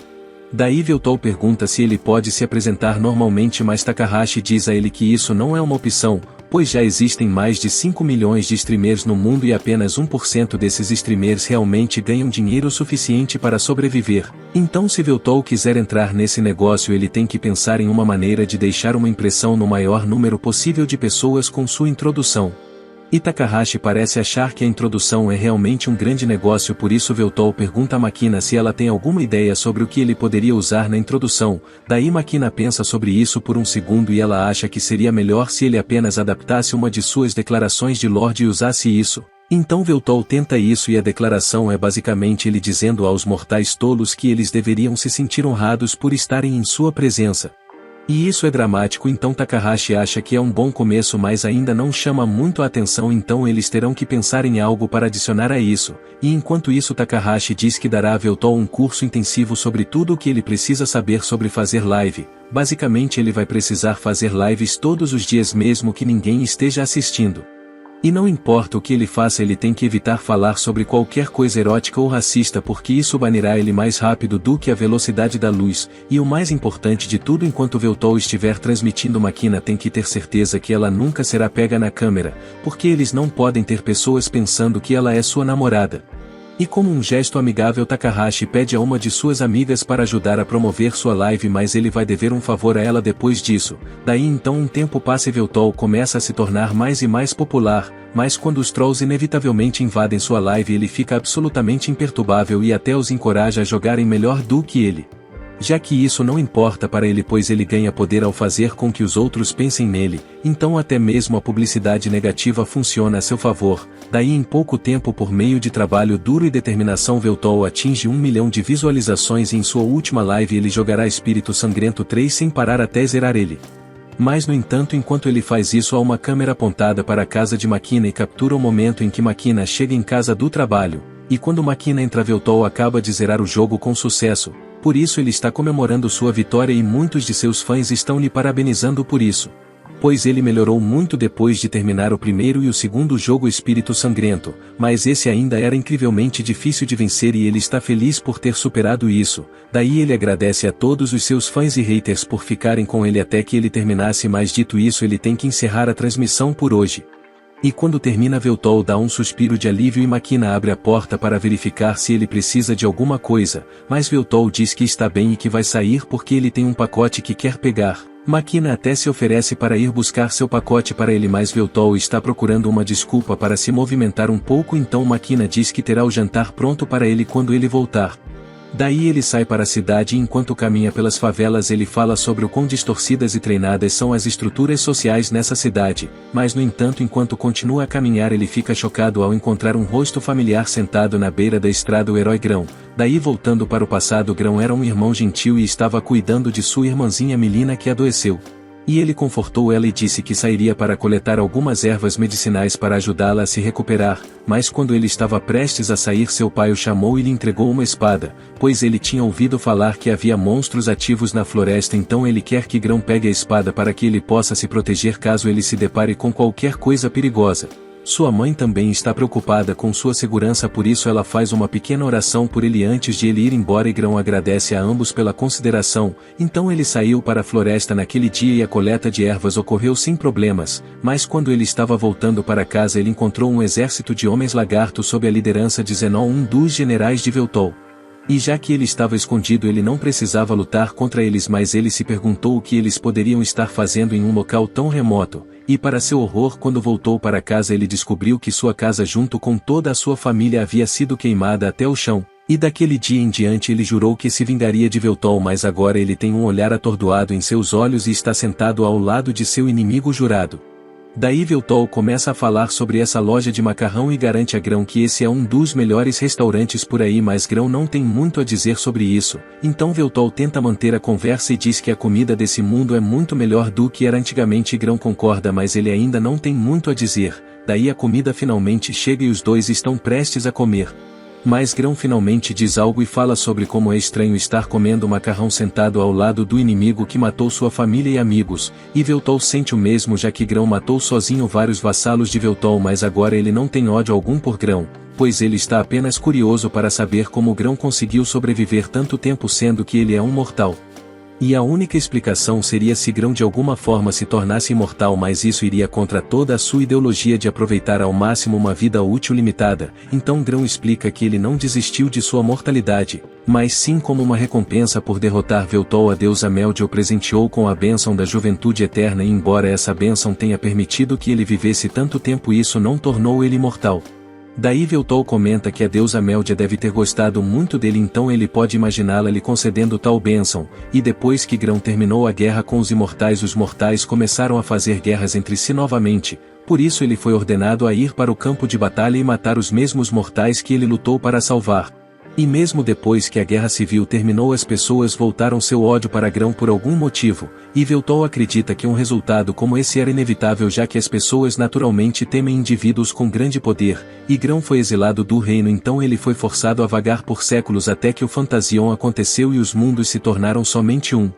Daí Veltol pergunta se ele pode se apresentar normalmente, mas Takahashi diz a ele que isso não é uma opção, pois já existem mais de 5 milhões de streamers no mundo e apenas 1% desses streamers realmente ganham dinheiro suficiente para sobreviver. Então se Veltol quiser entrar nesse negócio, ele tem que pensar em uma maneira de deixar uma impressão no maior número possível de pessoas com sua introdução. E Takahashi parece achar que a introdução é realmente um grande negócio, por isso Veltol pergunta a Makina se ela tem alguma ideia sobre o que ele poderia usar na introdução. Daí Makina pensa sobre isso por um segundo e ela acha que seria melhor se ele apenas adaptasse uma de suas declarações de Lorde e usasse isso. Então Veltol tenta isso e a declaração é basicamente ele dizendo aos mortais tolos que eles deveriam se sentir honrados por estarem em sua presença. E isso é dramático, então Takahashi acha que é um bom começo, mas ainda não chama muito a atenção, então eles terão que pensar em algo para adicionar a isso. E enquanto isso Takahashi diz que dará a Veltol um curso intensivo sobre tudo o que ele precisa saber sobre fazer live. Basicamente ele vai precisar fazer lives todos os dias mesmo que ninguém esteja assistindo. E não importa o que ele faça, ele tem que evitar falar sobre qualquer coisa erótica ou racista, porque isso banirá ele mais rápido do que a velocidade da luz. E o mais importante de tudo, enquanto Veltol estiver transmitindo, Makina tem que ter certeza que ela nunca será pega na câmera, porque eles não podem ter pessoas pensando que ela é sua namorada. E como um gesto amigável, Takahashi pede a uma de suas amigas para ajudar a promover sua live, mas ele vai dever um favor a ela depois disso. Daí então um tempo passa e Veltol começa a se tornar mais e mais popular, mas quando os trolls inevitavelmente invadem sua live, ele fica absolutamente imperturbável e até os encoraja a jogarem melhor do que ele. Já que isso não importa para ele, pois ele ganha poder ao fazer com que os outros pensem nele, então até mesmo a publicidade negativa funciona a seu favor. Daí em pouco tempo, por meio de trabalho duro e determinação, Veltol atinge 1 milhão de visualizações e em sua última live ele jogará Espírito Sangrento 3 sem parar até zerar ele. Mas no entanto, enquanto ele faz isso, há uma câmera apontada para a casa de Makina e captura o momento em que Makina chega em casa do trabalho, e quando Makina entra, Veltol acaba de zerar o jogo com sucesso, por isso ele está comemorando sua vitória e muitos de seus fãs estão lhe parabenizando por isso. Pois ele melhorou muito depois de terminar o primeiro e o segundo jogo Espírito Sangrento, mas esse ainda era incrivelmente difícil de vencer e ele está feliz por ter superado isso. Daí ele agradece a todos os seus fãs e haters por ficarem com ele até que ele terminasse, mas dito isso ele tem que encerrar a transmissão por hoje. E quando termina, Veltol dá um suspiro de alívio e Makina abre a porta para verificar se ele precisa de alguma coisa, mas Veltol diz que está bem e que vai sair porque ele tem um pacote que quer pegar. Makina até se oferece para ir buscar seu pacote para ele, mas Veltol está procurando uma desculpa para se movimentar um pouco, então Makina diz que terá o jantar pronto para ele quando ele voltar. Daí ele sai para a cidade e enquanto caminha pelas favelas ele fala sobre o quão distorcidas e treinadas são as estruturas sociais nessa cidade, mas no entanto enquanto continua a caminhar ele fica chocado ao encontrar um rosto familiar sentado na beira da estrada, o herói Grão. Daí voltando para o passado, Grão era um irmão gentil e estava cuidando de sua irmãzinha Melina que adoeceu. E ele confortou ela e disse que sairia para coletar algumas ervas medicinais para ajudá-la a se recuperar, mas quando ele estava prestes a sair seu pai o chamou e lhe entregou uma espada, pois ele tinha ouvido falar que havia monstros ativos na floresta, então ele quer que Grão pegue a espada para que ele possa se proteger caso ele se depare com qualquer coisa perigosa. Sua mãe também está preocupada com sua segurança, por isso ela faz uma pequena oração por ele antes de ele ir embora e Grão agradece a ambos pela consideração. Então ele saiu para a floresta naquele dia e a coleta de ervas ocorreu sem problemas, mas quando ele estava voltando para casa ele encontrou um exército de homens lagarto sob a liderança de Zenon, um dos generais de Veltol. E já que ele estava escondido ele não precisava lutar contra eles, mas ele se perguntou o que eles poderiam estar fazendo em um local tão remoto. E para seu horror, quando voltou para casa ele descobriu que sua casa junto com toda a sua família havia sido queimada até o chão, e daquele dia em diante ele jurou que se vingaria de Veltol, mas agora ele tem um olhar atordoado em seus olhos e está sentado ao lado de seu inimigo jurado. Daí Veltol começa a falar sobre essa loja de macarrão e garante a Grão que esse é um dos melhores restaurantes por aí, mas Grão não tem muito a dizer sobre isso. Então Veltol tenta manter a conversa e diz que a comida desse mundo é muito melhor do que era antigamente. Grão concorda, mas ele ainda não tem muito a dizer. Daí a comida finalmente chega e os dois estão prestes a comer. Mas Grão finalmente diz algo e fala sobre como é estranho estar comendo macarrão sentado ao lado do inimigo que matou sua família e amigos, e Veltol sente o mesmo, já que Grão matou sozinho vários vassalos de Veltol, mas agora ele não tem ódio algum por Grão, pois ele está apenas curioso para saber como Grão conseguiu sobreviver tanto tempo sendo que ele é um mortal. E a única explicação seria se Grão de alguma forma se tornasse imortal, mas isso iria contra toda a sua ideologia de aproveitar ao máximo uma vida útil limitada. Então Grão explica que ele não desistiu de sua mortalidade, mas sim como uma recompensa por derrotar Veltol. A deusa Meldi o presenteou com a bênção da juventude eterna e embora essa bênção tenha permitido que ele vivesse tanto tempo, isso não tornou ele imortal. Daí Veltol comenta que a deusa Meldia deve ter gostado muito dele, então ele pode imaginá-la lhe concedendo tal bênção, e depois que Grão terminou a guerra com os mortais começaram a fazer guerras entre si novamente, por isso ele foi ordenado a ir para o campo de batalha e matar os mesmos mortais que ele lutou para salvar. E mesmo depois que a guerra civil terminou, as pessoas voltaram seu ódio para Grão por algum motivo, e Veltol acredita que um resultado como esse era inevitável, já que as pessoas naturalmente temem indivíduos com grande poder, e Grão foi exilado do reino, então ele foi forçado a vagar por séculos até que o Fantasion aconteceu e os mundos se tornaram somente um.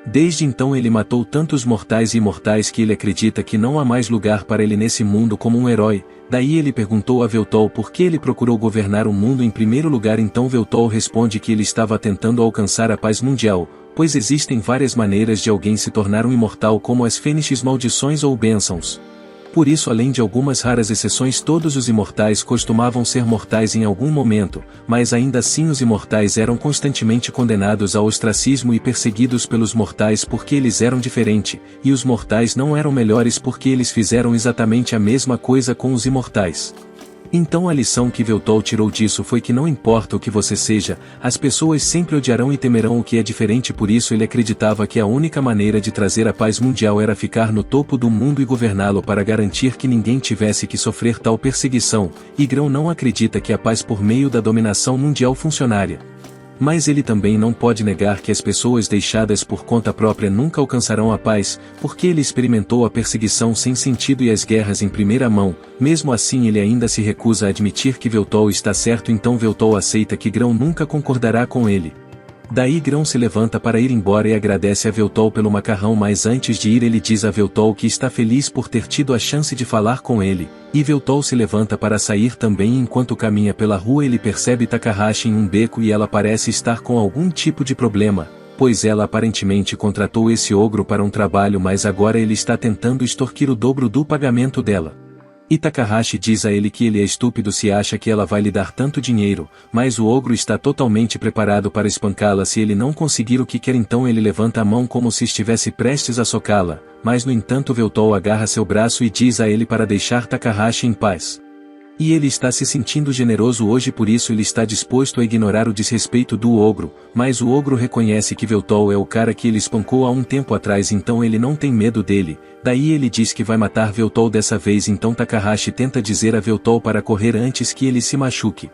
Desde então ele matou tantos mortais e imortais que ele acredita que não há mais lugar para ele nesse mundo como um herói. Daí ele perguntou a Veltol por que ele procurou governar o mundo em primeiro lugar, então Veltol responde que ele estava tentando alcançar a paz mundial, pois existem várias maneiras de alguém se tornar um imortal, como as fênixes, maldições ou bênçãos. Por isso, além de algumas raras exceções, todos os imortais costumavam ser mortais em algum momento, mas ainda assim os imortais eram constantemente condenados ao ostracismo e perseguidos pelos mortais porque eles eram diferentes, e os mortais não eram melhores porque eles fizeram exatamente a mesma coisa com os imortais. Então a lição que Veltol tirou disso foi que não importa o que você seja, as pessoas sempre odiarão e temerão o que é diferente. Por isso ele acreditava que a única maneira de trazer a paz mundial era ficar no topo do mundo e governá-lo para garantir que ninguém tivesse que sofrer tal perseguição, e Grão não acredita que a paz por meio da dominação mundial funcionaria. Mas ele também não pode negar que as pessoas deixadas por conta própria nunca alcançarão a paz, porque ele experimentou a perseguição sem sentido e as guerras em primeira mão. Mesmo assim ele ainda se recusa a admitir que Veltol está certo, então Veltol aceita que Grão nunca concordará com ele. Daí Grão se levanta para ir embora e agradece a Veltol pelo macarrão, mas antes de ir ele diz a Veltol que está feliz por ter tido a chance de falar com ele, e Veltol se levanta para sair também. Enquanto caminha pela rua ele percebe Takahashi em um beco e ela parece estar com algum tipo de problema, pois ela aparentemente contratou esse ogro para um trabalho, mas agora ele está tentando extorquir o dobro do pagamento dela. E Takahashi diz a ele que ele é estúpido se acha que ela vai lhe dar tanto dinheiro, mas o ogro está totalmente preparado para espancá-la se ele não conseguir o que quer. Então ele levanta a mão como se estivesse prestes a socá-la, mas no entanto Veltol agarra seu braço e diz a ele para deixar Takahashi em paz. E ele está se sentindo generoso hoje, por isso ele está disposto a ignorar o desrespeito do ogro, mas o ogro reconhece que Veltol é o cara que ele espancou há um tempo atrás, então ele não tem medo dele. Daí ele diz que vai matar Veltol dessa vez, então Takahashi tenta dizer a Veltol para correr antes que ele se machuque.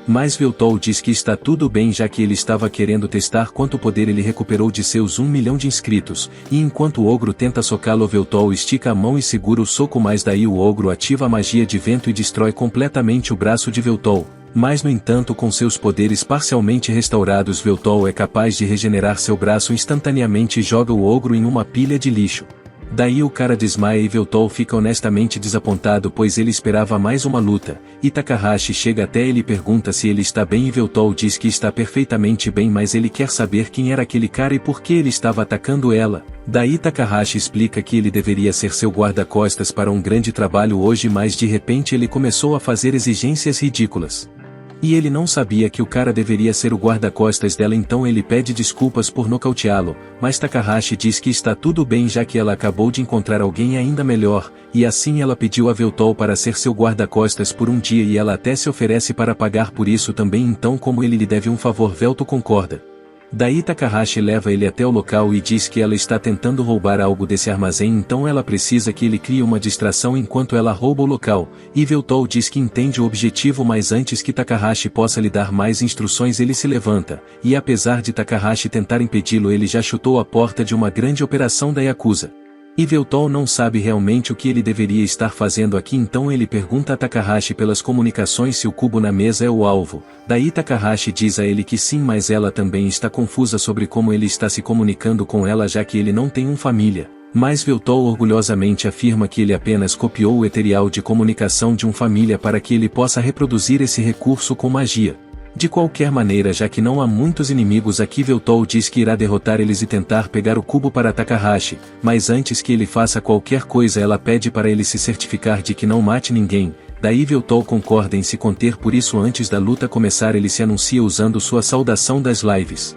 Mas Veltol diz que está tudo bem, já que ele estava querendo testar quanto poder ele recuperou de seus 1 milhão de inscritos, e enquanto o ogro tenta socá-lo Veltol estica a mão e segura o soco, mas daí o ogro ativa a magia de vento e destrói completamente o braço de Veltol. Mas no entanto, com seus poderes parcialmente restaurados, Veltol é capaz de regenerar seu braço instantaneamente e joga o ogro em uma pilha de lixo. Daí o cara desmaia e Veltol fica honestamente desapontado, pois ele esperava mais uma luta, e Takahashi chega até ele e pergunta se ele está bem e Veltol diz que está perfeitamente bem, mas ele quer saber quem era aquele cara e por que ele estava atacando ela. Daí Takahashi explica que ele deveria ser seu guarda-costas para um grande trabalho hoje, mas de repente ele começou a fazer exigências ridículas. E ele não sabia que o cara deveria ser o guarda-costas dela, então ele pede desculpas por nocauteá-lo, mas Takahashi diz que está tudo bem já que ela acabou de encontrar alguém ainda melhor, e assim ela pediu a Veltol para ser seu guarda-costas por um dia e ela até se oferece para pagar por isso também, então como ele lhe deve um favor, Veltol concorda. Daí Takahashi leva ele até o local e diz que ela está tentando roubar algo desse armazém, então ela precisa que ele crie uma distração enquanto ela rouba o local, e Veltol diz que entende o objetivo, mas antes que Takahashi possa lhe dar mais instruções ele se levanta, e apesar de Takahashi tentar impedi-lo ele já chutou a porta de uma grande operação da Yakuza. E Veltol não sabe realmente o que ele deveria estar fazendo aqui, então ele pergunta a Takahashi pelas comunicações se o cubo na mesa é o alvo. Daí Takahashi diz a ele que sim, mas ela também está confusa sobre como ele está se comunicando com ela, já que ele não tem família. Mas Veltol orgulhosamente afirma que ele apenas copiou o material de comunicação de família para que ele possa reproduzir esse recurso com magia. De qualquer maneira, já que não há muitos inimigos aqui, Veltol diz que irá derrotar eles e tentar pegar o cubo para Takahashi, mas antes que ele faça qualquer coisa ela pede para ele se certificar de que não mate ninguém. Daí Veltol concorda em se conter, por isso antes da luta começar ele se anuncia usando sua saudação das lives.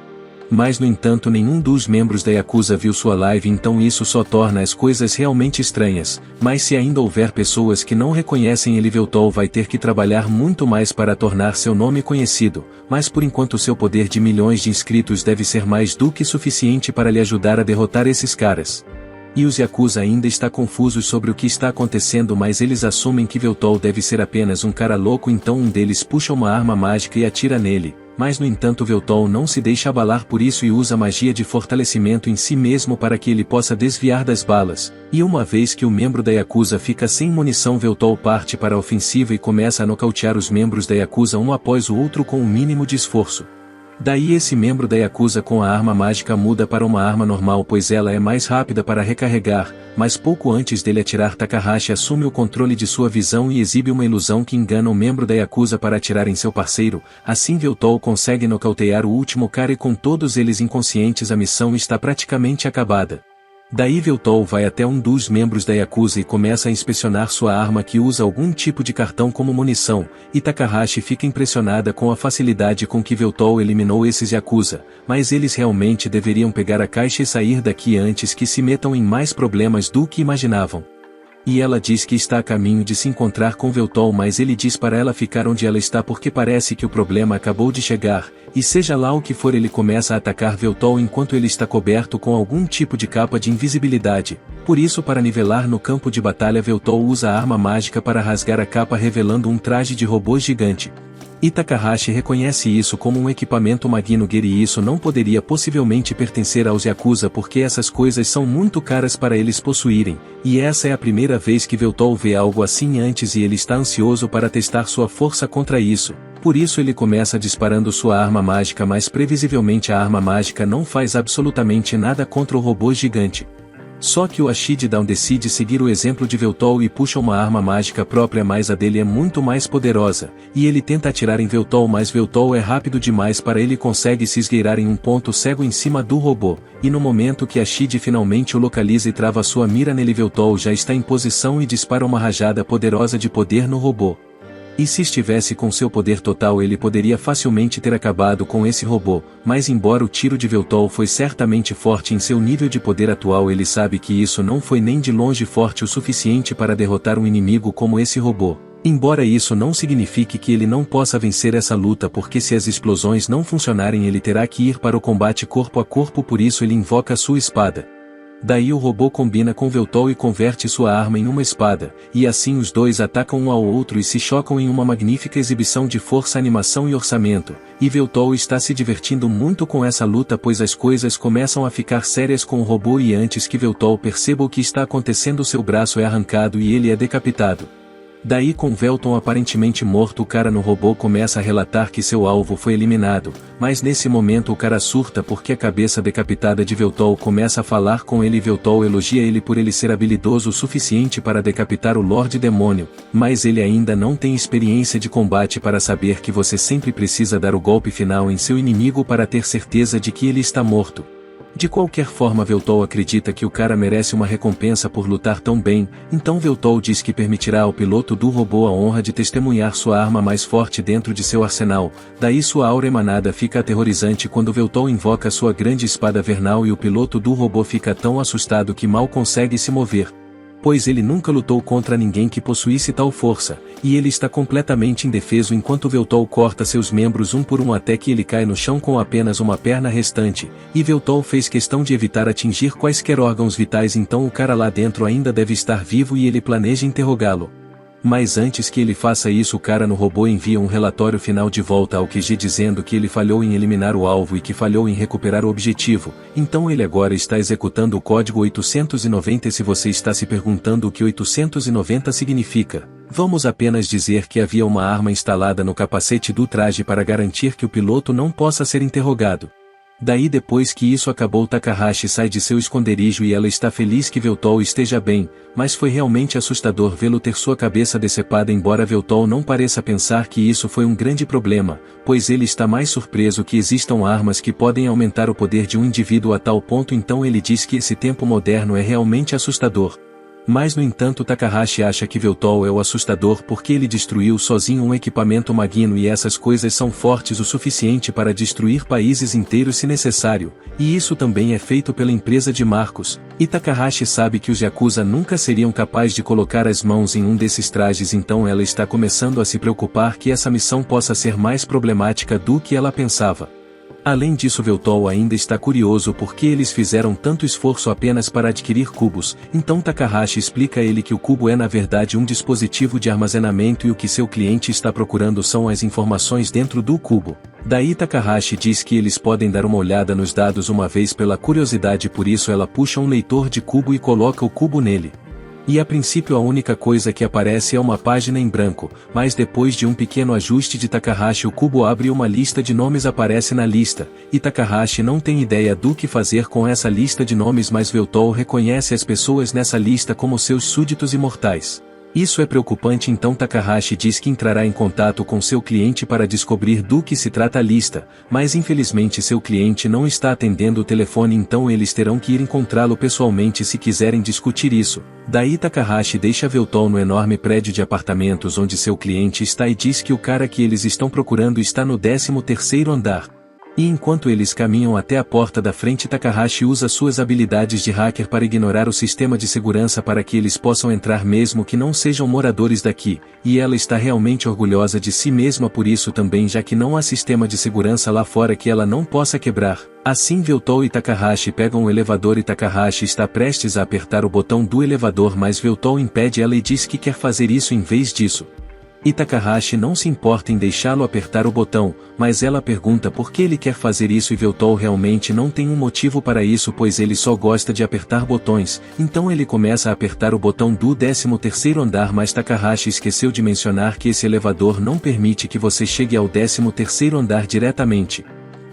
Mas no entanto nenhum dos membros da Yakuza viu sua live, então isso só torna as coisas realmente estranhas, mas se ainda houver pessoas que não reconhecem ele, Veltol vai ter que trabalhar muito mais para tornar seu nome conhecido, mas por enquanto seu poder de milhões de inscritos deve ser mais do que suficiente para lhe ajudar a derrotar esses caras. E os Yakuza ainda estão confusos sobre o que está acontecendo, mas eles assumem que Veltol deve ser apenas um cara louco, então um deles puxa uma arma mágica e atira nele. Mas no entanto Veltol não se deixa abalar por isso e usa magia de fortalecimento em si mesmo para que ele possa desviar das balas, e uma vez que o membro da Yakuza fica sem munição, Veltol parte para a ofensiva e começa a nocautear os membros da Yakuza um após o outro com o mínimo de esforço. Daí esse membro da Yakuza com a arma mágica muda para uma arma normal, pois ela é mais rápida para recarregar, mas pouco antes dele atirar Takahashi assume o controle de sua visão e exibe uma ilusão que engana o membro da Yakuza para atirar em seu parceiro. Assim Veltol consegue nocautear o último cara e com todos eles inconscientes a missão está praticamente acabada. Daí Veltol vai até um dos membros da Yakuza e começa a inspecionar sua arma que usa algum tipo de cartão como munição, e Takahashi fica impressionada com a facilidade com que Veltol eliminou esses Yakuza, mas eles realmente deveriam pegar a caixa e sair daqui antes que se metam em mais problemas do que imaginavam. E ela diz que está a caminho de se encontrar com Veltol, mas ele diz para ela ficar onde ela está porque parece que o problema acabou de chegar, e seja lá o que for ele começa a atacar Veltol enquanto ele está coberto com algum tipo de capa de invisibilidade. Por isso, para nivelar no campo de batalha, Veltol usa a arma mágica para rasgar a capa revelando um traje de robô gigante. E Takahashi reconhece isso como um equipamento Magino-Gear e isso não poderia possivelmente pertencer aos Yakuza porque essas coisas são muito caras para eles possuírem, e essa é a primeira vez que Veltol vê algo assim antes e ele está ansioso para testar sua força contra isso. Por isso ele começa disparando sua arma mágica, mas previsivelmente a arma mágica não faz absolutamente nada contra o robô gigante. Só que o Ashididown decide seguir o exemplo de Veltol e puxa uma arma mágica própria, mas a dele é muito mais poderosa, e ele tenta atirar em Veltol, mas Veltol é rápido demais para ele, consegue se esgueirar em um ponto cego em cima do robô, e no momento que Ashid finalmente o localiza e trava sua mira nele, Veltol já está em posição e dispara uma rajada poderosa de poder no robô. E se estivesse com seu poder total ele poderia facilmente ter acabado com esse robô, mas embora o tiro de Veltol foi certamente forte em seu nível de poder atual, ele sabe que isso não foi nem de longe forte o suficiente para derrotar um inimigo como esse robô. Embora isso não signifique que ele não possa vencer essa luta, porque se as explosões não funcionarem ele terá que ir para o combate corpo a corpo, por isso ele invoca sua espada. Daí o robô combina com Veltol e converte sua arma em uma espada, e assim os dois atacam um ao outro e se chocam em uma magnífica exibição de força, animação e orçamento, e Veltol está se divertindo muito com essa luta, pois as coisas começam a ficar sérias com o robô e antes que Veltol perceba o que está acontecendo seu braço é arrancado e ele é decapitado. Daí, com Velton aparentemente morto, o cara no robô começa a relatar que seu alvo foi eliminado, mas nesse momento o cara surta porque a cabeça decapitada de Veltol começa a falar com ele e Veltol elogia ele por ele ser habilidoso o suficiente para decapitar o Lorde Demônio, mas ele ainda não tem experiência de combate para saber que você sempre precisa dar o golpe final em seu inimigo para ter certeza de que ele está morto. De qualquer forma, Veltol acredita que o cara merece uma recompensa por lutar tão bem, então Veltol diz que permitirá ao piloto do robô a honra de testemunhar sua arma mais forte dentro de seu arsenal, daí sua aura emanada fica aterrorizante quando Veltol invoca sua grande espada vernal e o piloto do robô fica tão assustado que mal consegue se mover. Pois ele nunca lutou contra ninguém que possuísse tal força, e ele está completamente indefeso enquanto Veltol corta seus membros um por um até que ele cai no chão com apenas uma perna restante, e Veltol fez questão de evitar atingir quaisquer órgãos vitais, então o cara lá dentro ainda deve estar vivo e ele planeja interrogá-lo. Mas antes que ele faça isso, o cara no robô envia um relatório final de volta ao QG dizendo que ele falhou em eliminar o alvo e que falhou em recuperar o objetivo, então ele agora está executando o código 890 e se você está se perguntando o que 890 significa, vamos apenas dizer que havia uma arma instalada no capacete do traje para garantir que o piloto não possa ser interrogado. Daí depois que isso acabou, Takahashi sai de seu esconderijo e ela está feliz que Veltol esteja bem, mas foi realmente assustador vê-lo ter sua cabeça decepada, embora Veltol não pareça pensar que isso foi um grande problema, pois ele está mais surpreso que existam armas que podem aumentar o poder de um indivíduo a tal ponto, então ele diz que esse tempo moderno é realmente assustador. Mas no entanto Takahashi acha que Veltol é o assustador porque ele destruiu sozinho um equipamento Magino e essas coisas são fortes o suficiente para destruir países inteiros se necessário, e isso também é feito pela empresa de Marcos, e Takahashi sabe que os Yakuza nunca seriam capazes de colocar as mãos em um desses trajes, então ela está começando a se preocupar que essa missão possa ser mais problemática do que ela pensava. Além disso, Veltol ainda está curioso porque eles fizeram tanto esforço apenas para adquirir cubos, então Takahashi explica a ele que o cubo é na verdade um dispositivo de armazenamento e o que seu cliente está procurando são as informações dentro do cubo. Daí Takahashi diz que eles podem dar uma olhada nos dados uma vez pela curiosidade, por isso ela puxa um leitor de cubo e coloca o cubo nele. E a princípio a única coisa que aparece é uma página em branco, mas depois de um pequeno ajuste de Takahashi o cubo abre e uma lista de nomes aparece na lista, e Takahashi não tem ideia do que fazer com essa lista de nomes, mas Veltol reconhece as pessoas nessa lista como seus súditos imortais. Isso é preocupante, então Takahashi diz que entrará em contato com seu cliente para descobrir do que se trata a lista, mas infelizmente seu cliente não está atendendo o telefone, então eles terão que ir encontrá-lo pessoalmente se quiserem discutir isso. Daí Takahashi deixa Veltol no enorme prédio de apartamentos onde seu cliente está e diz que o cara que eles estão procurando está no 13º andar. E enquanto eles caminham até a porta da frente, Takahashi usa suas habilidades de hacker para ignorar o sistema de segurança para que eles possam entrar mesmo que não sejam moradores daqui, e ela está realmente orgulhosa de si mesma por isso também, já que não há sistema de segurança lá fora que ela não possa quebrar. Assim Veltol e Takahashi pegam o elevador e Takahashi está prestes a apertar o botão do elevador, mas Veltol impede ela e diz que quer fazer isso em vez disso. E Takahashi não se importa em deixá-lo apertar o botão, mas ela pergunta por que ele quer fazer isso e Veltol realmente não tem um motivo para isso pois ele só gosta de apertar botões, então ele começa a apertar o botão do 13º andar mas Takahashi esqueceu de mencionar que esse elevador não permite que você chegue ao 13º andar diretamente.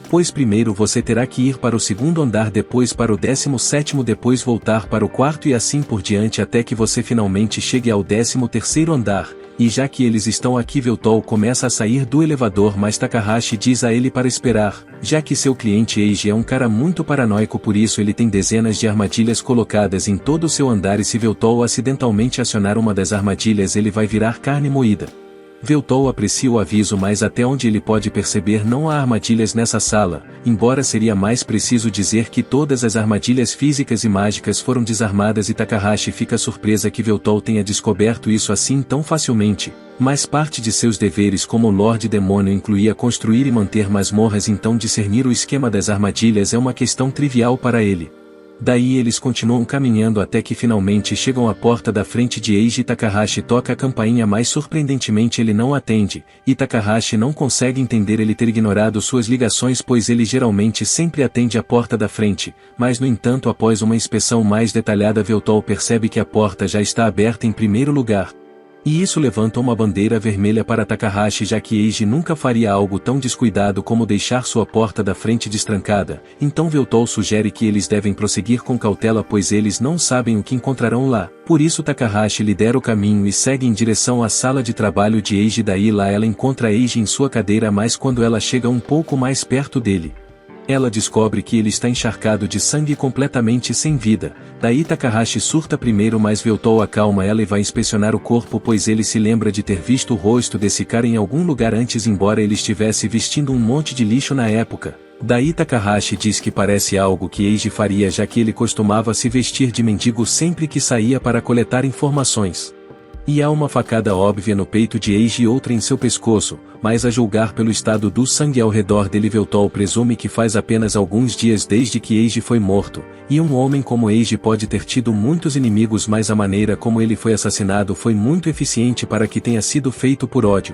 Pois primeiro você terá que ir para o 2º andar depois para o 17º depois voltar para o 4º e assim por diante até que você finalmente chegue ao 13º andar. E já que eles estão aqui Veltol começa a sair do elevador mas Takahashi diz a ele para esperar, já que seu cliente Eiji é um cara muito paranoico por isso ele tem dezenas de armadilhas colocadas em todo o seu andar e se Veltol acidentalmente acionar uma das armadilhas ele vai virar carne moída. Veltol aprecia o aviso mas até onde ele pode perceber não há armadilhas nessa sala, embora seria mais preciso dizer que todas as armadilhas físicas e mágicas foram desarmadas e Takahashi fica surpresa que Veltol tenha descoberto isso assim tão facilmente, mas parte de seus deveres como Lorde Demônio incluía construir e manter masmorras então discernir o esquema das armadilhas é uma questão trivial para ele. Daí eles continuam caminhando até que finalmente chegam à porta da frente de Eiji e Takahashi toca a campainha mas surpreendentemente ele não atende, e Takahashi não consegue entender ele ter ignorado suas ligações pois ele geralmente sempre atende a porta da frente, mas no entanto após uma inspeção mais detalhada Veltol percebe que a porta já está aberta em primeiro lugar. E isso levanta uma bandeira vermelha para Takahashi já que Eiji nunca faria algo tão descuidado como deixar sua porta da frente destrancada, então Veltol sugere que eles devem prosseguir com cautela pois eles não sabem o que encontrarão lá, por isso Takahashi lidera o caminho e segue em direção à sala de trabalho de Eiji daí lá ela encontra Eiji em sua cadeira mas quando ela chega um pouco mais perto dele, ela descobre que ele está encharcado de sangue completamente sem vida, daí Takahashi surta primeiro mas Veltol acalma ela e vai inspecionar o corpo pois ele se lembra de ter visto o rosto desse cara em algum lugar antes embora ele estivesse vestindo um monte de lixo na época. Daí Takahashi diz que parece algo que Eiji faria já que ele costumava se vestir de mendigo sempre que saía para coletar informações. E há uma facada óbvia no peito de Eiji e outra em seu pescoço, mas a julgar pelo estado do sangue ao redor dele Veltol presume que faz apenas alguns dias desde que Eiji foi morto, e um homem como Eiji pode ter tido muitos inimigos mas a maneira como ele foi assassinado foi muito eficiente para que tenha sido feito por ódio.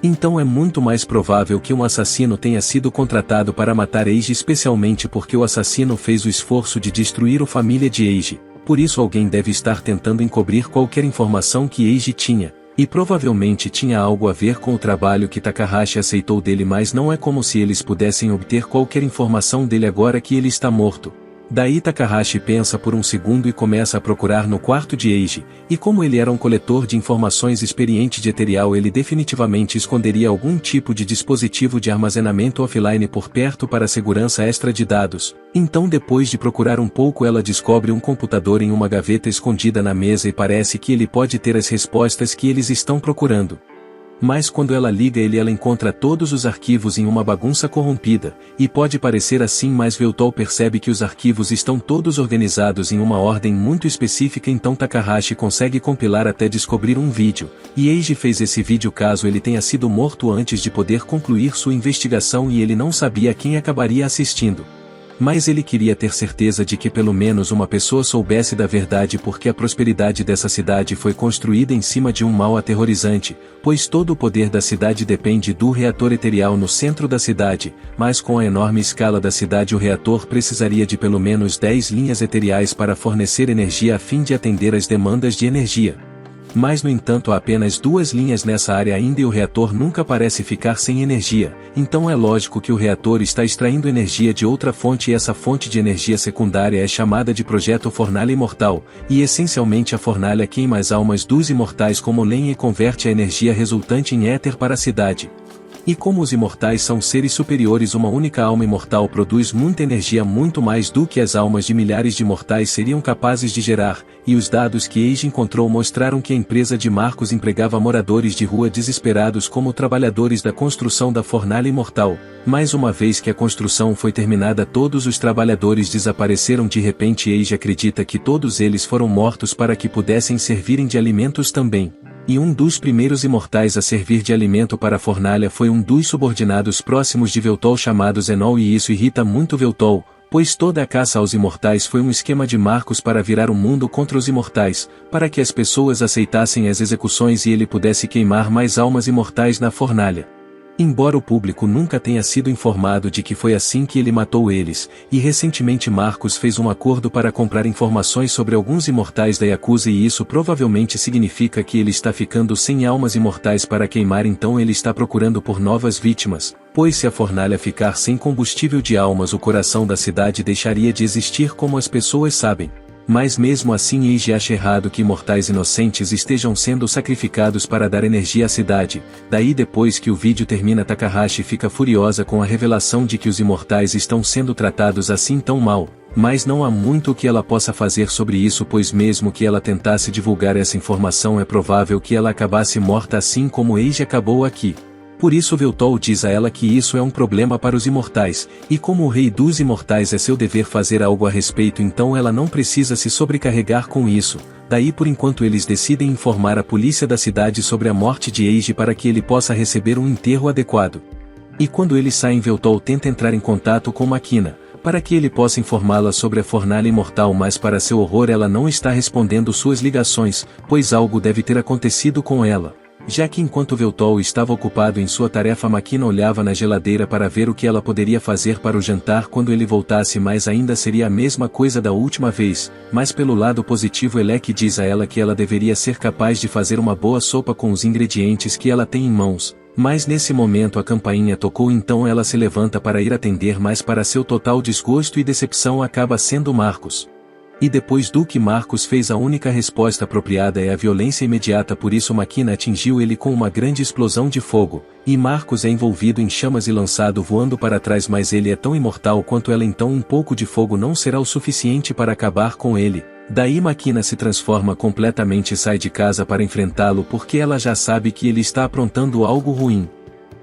Então é muito mais provável que um assassino tenha sido contratado para matar Eiji especialmente porque o assassino fez o esforço de destruir a família de Eiji. Por isso alguém deve estar tentando encobrir qualquer informação que Eiji tinha, e provavelmente tinha algo a ver com o trabalho que Takahashi aceitou dele mas não é como se eles pudessem obter qualquer informação dele agora que ele está morto. Daí Takahashi pensa por um segundo e começa a procurar no quarto de Eiji, e como ele era um coletor de informações experiente de Ethereal ele definitivamente esconderia algum tipo de dispositivo de armazenamento offline por perto para segurança extra de dados. Então depois de procurar um pouco ela descobre um computador em uma gaveta escondida na mesa e parece que ele pode ter as respostas que eles estão procurando. Mas quando ela liga ela encontra todos os arquivos em uma bagunça corrompida, e pode parecer assim mas Veltol percebe que os arquivos estão todos organizados em uma ordem muito específica então Takahashi consegue compilar até descobrir um vídeo, e Eiji fez esse vídeo caso ele tenha sido morto antes de poder concluir sua investigação e ele não sabia quem acabaria assistindo. Mas ele queria ter certeza de que pelo menos uma pessoa soubesse da verdade porque a prosperidade dessa cidade foi construída em cima de um mal aterrorizante, pois todo o poder da cidade depende do reator eterial no centro da cidade, mas com a enorme escala da cidade o reator precisaria de pelo menos 10 linhas eteriais para fornecer energia a fim de atender às demandas de energia. Mas no entanto há apenas 2 linhas nessa área ainda e o reator nunca parece ficar sem energia, então é lógico que o reator está extraindo energia de outra fonte e essa fonte de energia secundária é chamada de Projeto Fornalha Imortal, e essencialmente a fornalha queima as almas dos imortais como lenha e converte a energia resultante em éter para a cidade. E como os imortais são seres superiores uma única alma imortal produz muita energia muito mais do que as almas de milhares de mortais seriam capazes de gerar, e os dados que Eiji encontrou mostraram que a empresa de Marcos empregava moradores de rua desesperados como trabalhadores da construção da fornalha imortal, mas uma vez que a construção foi terminada todos os trabalhadores desapareceram de repente Eiji acredita que todos eles foram mortos para que pudessem servirem de alimentos também. E um dos primeiros imortais a servir de alimento para a fornalha foi um dos subordinados próximos de Veltol chamado Zenol e isso irrita muito Veltol, Pois toda a caça aos imortais foi um esquema de Marcos para virar o mundo contra os imortais, para que as pessoas aceitassem as execuções e ele pudesse queimar mais almas imortais na fornalha. Embora o público nunca tenha sido informado de que foi assim que ele matou eles, e recentemente Marcos fez um acordo para comprar informações sobre alguns imortais da Yakuza e isso provavelmente significa que ele está ficando sem almas imortais para queimar, então ele está procurando por novas vítimas, pois se a fornalha ficar sem combustível de almas o coração da cidade deixaria de existir como as pessoas sabem. Mas mesmo assim Eiji acha errado que imortais inocentes estejam sendo sacrificados para dar energia à cidade, daí depois que o vídeo termina Takahashi fica furiosa com a revelação de que os imortais estão sendo tratados assim tão mal, mas não há muito o que ela possa fazer sobre isso pois mesmo que ela tentasse divulgar essa informação é provável que ela acabasse morta assim como Eiji acabou aqui. Por isso Veltol diz a ela que isso é um problema para os imortais, e como o rei dos imortais é seu dever fazer algo a respeito então ela não precisa se sobrecarregar com isso, daí por enquanto eles decidem informar a polícia da cidade sobre a morte de Eiji para que ele possa receber um enterro adequado. E quando eles saem Veltol tenta entrar em contato com Makina, para que ele possa informá-la sobre a fornalha imortal mas para seu horror ela não está respondendo suas ligações, pois algo deve ter acontecido com ela. Já que enquanto Veltol estava ocupado em sua tarefa Makina olhava na geladeira para ver o que ela poderia fazer para o jantar quando ele voltasse mas ainda seria a mesma coisa da última vez, mas pelo lado positivo Elec diz a ela que ela deveria ser capaz de fazer uma boa sopa com os ingredientes que ela tem em mãos, mas nesse momento a campainha tocou então ela se levanta para ir atender mas para seu total desgosto e decepção acaba sendo Marcos. E depois do que Marcos fez a única resposta apropriada é a violência imediata por isso Makina atingiu ele com uma grande explosão de fogo, e Marcos é envolvido em chamas e lançado voando para trás mas ele é tão imortal quanto ela então um pouco de fogo não será o suficiente para acabar com ele, daí Makina se transforma completamente e sai de casa para enfrentá-lo porque ela já sabe que ele está aprontando algo ruim.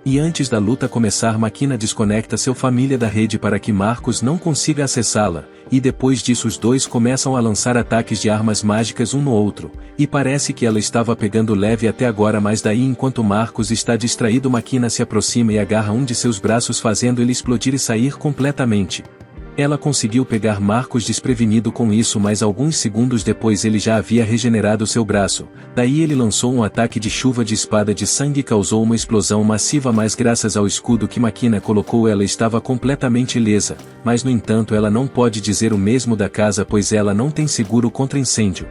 E antes da luta começar Makina desconecta sua família da rede para que Marcos não consiga acessá-la, e depois disso os dois começam a lançar ataques de armas mágicas um no outro, e parece que ela estava pegando leve até agora mas daí enquanto Marcos está distraído Makina se aproxima e agarra um de seus braços fazendo ele explodir e sair completamente. Ela conseguiu pegar Marcos desprevenido com isso mas alguns segundos depois ele já havia regenerado seu braço, daí ele lançou um ataque de chuva de espada de sangue e causou uma explosão massiva mas graças ao escudo que Makina colocou ela estava completamente ilesa, mas no entanto ela não pode dizer o mesmo da casa pois ela não tem seguro contra incêndio.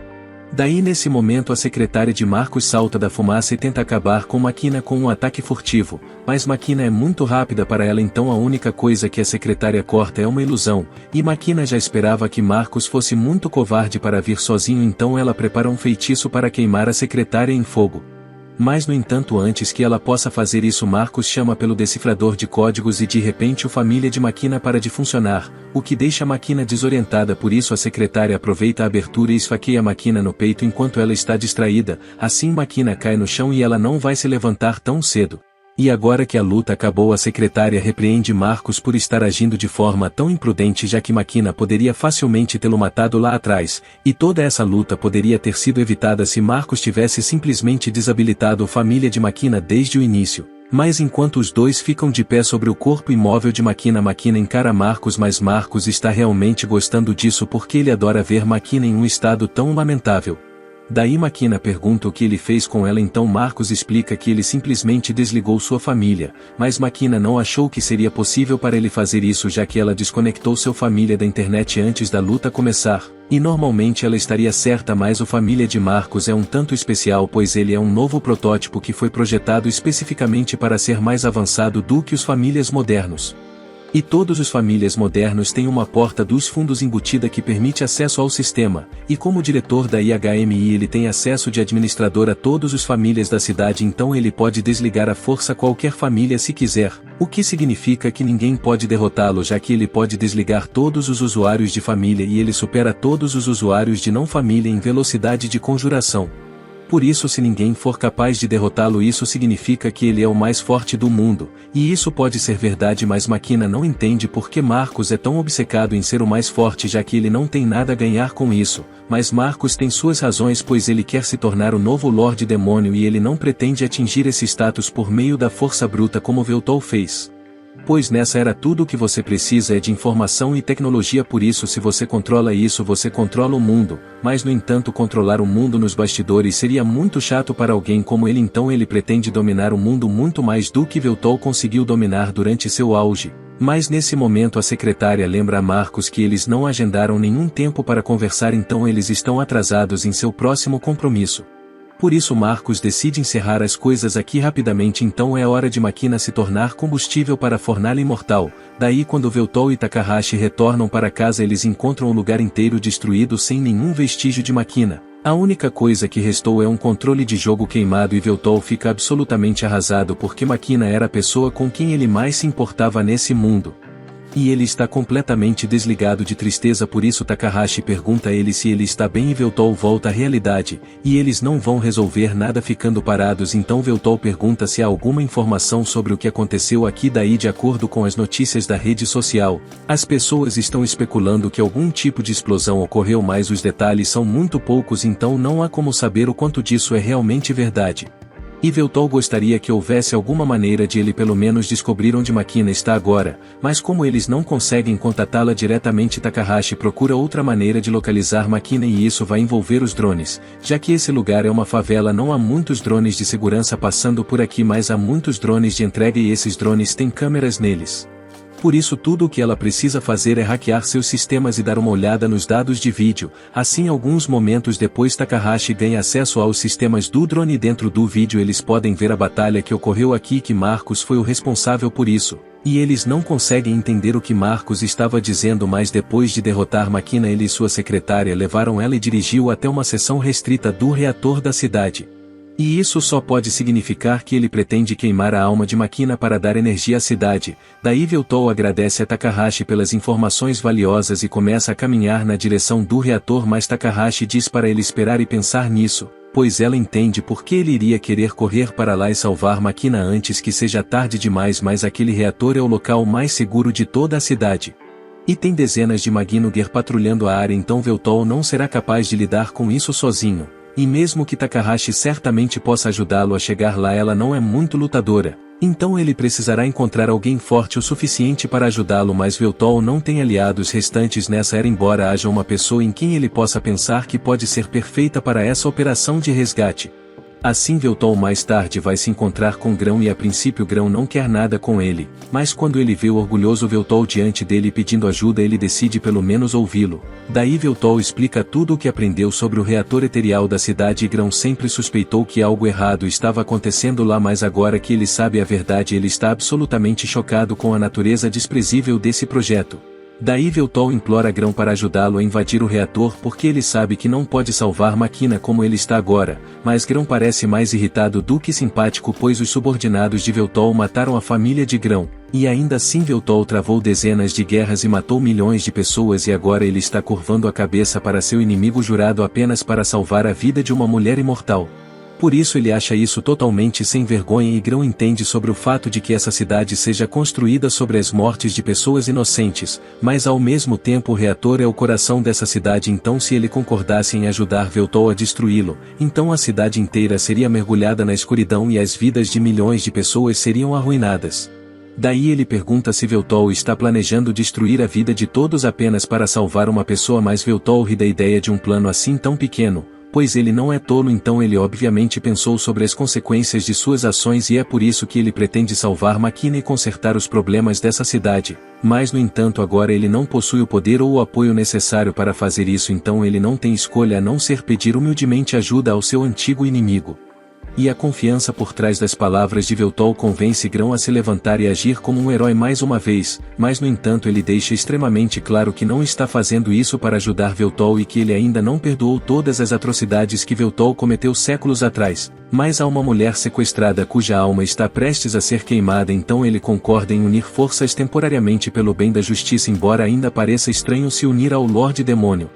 Daí nesse momento a secretária de Marcos salta da fumaça e tenta acabar com Makina com um ataque furtivo, mas Makina é muito rápida para ela então a única coisa que a secretária corta é uma ilusão, e Makina já esperava que Marcos fosse muito covarde para vir sozinho então ela prepara um feitiço para queimar a secretária em fogo. Mas no entanto antes que ela possa fazer isso Marcos chama pelo decifrador de códigos e de repente a família de Makina para de funcionar, o que deixa Makina desorientada por isso a secretária aproveita a abertura e esfaqueia Makina no peito enquanto ela está distraída, assim Makina cai no chão e ela não vai se levantar tão cedo. E agora que a luta acabou a secretária repreende Marcos por estar agindo de forma tão imprudente já que Makina poderia facilmente tê-lo matado lá atrás, e toda essa luta poderia ter sido evitada se Marcos tivesse simplesmente desabilitado a família de Makina desde o início. Mas enquanto os dois ficam de pé sobre o corpo imóvel de Makina encara Marcos mas Marcos está realmente gostando disso porque ele adora ver Makina em um estado tão lamentável. Daí Makina pergunta o que ele fez com ela então Marcos explica que ele simplesmente desligou sua família, mas Makina não achou que seria possível para ele fazer isso já que ela desconectou sua família da internet antes da luta começar, e normalmente ela estaria certa mas a família de Marcos é um tanto especial pois ele é um novo protótipo que foi projetado especificamente para ser mais avançado do que os famílias modernos. E todos os famílias modernos têm uma porta dos fundos embutida que permite acesso ao sistema, e como diretor da IHMI ele tem acesso de administrador a todos os famílias da cidade então ele pode desligar à força qualquer família se quiser, o que significa que ninguém pode derrotá-lo já que ele pode desligar todos os usuários de família e ele supera todos os usuários de não família em velocidade de conjuração. Por isso se ninguém for capaz de derrotá-lo isso significa que ele é o mais forte do mundo, e isso pode ser verdade mas Makina não entende por que Marcos é tão obcecado em ser o mais forte já que ele não tem nada a ganhar com isso, mas Marcos tem suas razões pois ele quer se tornar o novo Lorde Demônio e ele não pretende atingir esse status por meio da força bruta como Veltol fez. Pois nessa era tudo o que você precisa é de informação e tecnologia, por isso se você controla isso você controla o mundo, mas no entanto controlar o mundo nos bastidores seria muito chato para alguém como ele, então ele pretende dominar o mundo muito mais do que Voltol conseguiu dominar durante seu auge. Mas nesse momento a secretária lembra a Marcos que eles não agendaram nenhum tempo para conversar, então eles estão atrasados em seu próximo compromisso. Por isso Marcos decide encerrar as coisas aqui rapidamente, então é hora de Makina se tornar combustível para a fornalha imortal. Daí quando Voltol e Takahashi retornam para casa eles encontram o lugar inteiro destruído sem nenhum vestígio de Makina. A única coisa que restou é um controle de jogo queimado e Voltol fica absolutamente arrasado porque Makina era a pessoa com quem ele mais se importava nesse mundo. E ele está completamente desligado de tristeza, por isso Takahashi pergunta a ele se ele está bem e Voltol volta à realidade, e eles não vão resolver nada ficando parados, então Voltol pergunta se há alguma informação sobre o que aconteceu aqui. Daí de acordo com as notícias da rede social, as pessoas estão especulando que algum tipo de explosão ocorreu, mas os detalhes são muito poucos, então não há como saber o quanto disso é realmente verdade. E Voltol gostaria que houvesse alguma maneira de ele pelo menos descobrir onde Makina está agora, mas como eles não conseguem contatá-la diretamente, Takahashi procura outra maneira de localizar Makina e isso vai envolver os drones, já que esse lugar é uma favela. Não há muitos drones de segurança passando por aqui, mas há muitos drones de entrega e esses drones têm câmeras neles. Por isso tudo o que ela precisa fazer é hackear seus sistemas e dar uma olhada nos dados de vídeo. Assim alguns momentos depois Takahashi ganha acesso aos sistemas do drone e dentro do vídeo eles podem ver a batalha que ocorreu aqui, que Marcos foi o responsável por isso. E eles não conseguem entender o que Marcos estava dizendo, mas depois de derrotar Makina ele e sua secretária levaram ela e dirigiu até uma seção restrita do reator da cidade. E isso só pode significar que ele pretende queimar a alma de Makina para dar energia à cidade. Daí Voltol agradece a Takahashi pelas informações valiosas e começa a caminhar na direção do reator, mas Takahashi diz para ele esperar e pensar nisso, pois ela entende por que ele iria querer correr para lá e salvar Makina antes que seja tarde demais, mas aquele reator é o local mais seguro de toda a cidade. E tem dezenas de Magnuger patrulhando a área, então Voltol não será capaz de lidar com isso sozinho. E mesmo que Takahashi certamente possa ajudá-lo a chegar lá, ela não é muito lutadora. Então ele precisará encontrar alguém forte o suficiente para ajudá-lo, mas Voltol não tem aliados restantes nessa era, embora haja uma pessoa em quem ele possa pensar que pode ser perfeita para essa operação de resgate. Assim Voltol mais tarde vai se encontrar com Grão e a princípio Grão não quer nada com ele, mas quando ele vê o orgulhoso Voltol diante dele pedindo ajuda ele decide pelo menos ouvi-lo. Daí Voltol explica tudo o que aprendeu sobre o reator eterial da cidade e Grão sempre suspeitou que algo errado estava acontecendo lá, mas agora que ele sabe a verdade ele está absolutamente chocado com a natureza desprezível desse projeto. Daí Voltol implora Grão para ajudá-lo a invadir o reator porque ele sabe que não pode salvar Makina como ele está agora, mas Grão parece mais irritado do que simpático, pois os subordinados de Voltol mataram a família de Grão, e ainda assim Voltol travou dezenas de guerras e matou milhões de pessoas e agora ele está curvando a cabeça para seu inimigo jurado apenas para salvar a vida de uma mulher imortal. Por isso ele acha isso totalmente sem vergonha e Grão entende sobre o fato de que essa cidade seja construída sobre as mortes de pessoas inocentes, mas ao mesmo tempo o reator é o coração dessa cidade, então se ele concordasse em ajudar Voltol a destruí-lo, então a cidade inteira seria mergulhada na escuridão e as vidas de milhões de pessoas seriam arruinadas. Daí ele pergunta se Voltol está planejando destruir a vida de todos apenas para salvar uma pessoa, mas Voltol ri da ideia de um plano assim tão pequeno, pois ele não é tolo, então ele obviamente pensou sobre as consequências de suas ações e é por isso que ele pretende salvar Makina e consertar os problemas dessa cidade, mas no entanto agora ele não possui o poder ou o apoio necessário para fazer isso, então ele não tem escolha a não ser pedir humildemente ajuda ao seu antigo inimigo. E a confiança por trás das palavras de Voltol convence Grão a se levantar e agir como um herói mais uma vez, mas no entanto ele deixa extremamente claro que não está fazendo isso para ajudar Voltol e que ele ainda não perdoou todas as atrocidades que Voltol cometeu séculos atrás. Mas há uma mulher sequestrada cuja alma está prestes a ser queimada, então ele concorda em unir forças temporariamente pelo bem da justiça, embora ainda pareça estranho se unir ao Lorde Demônio.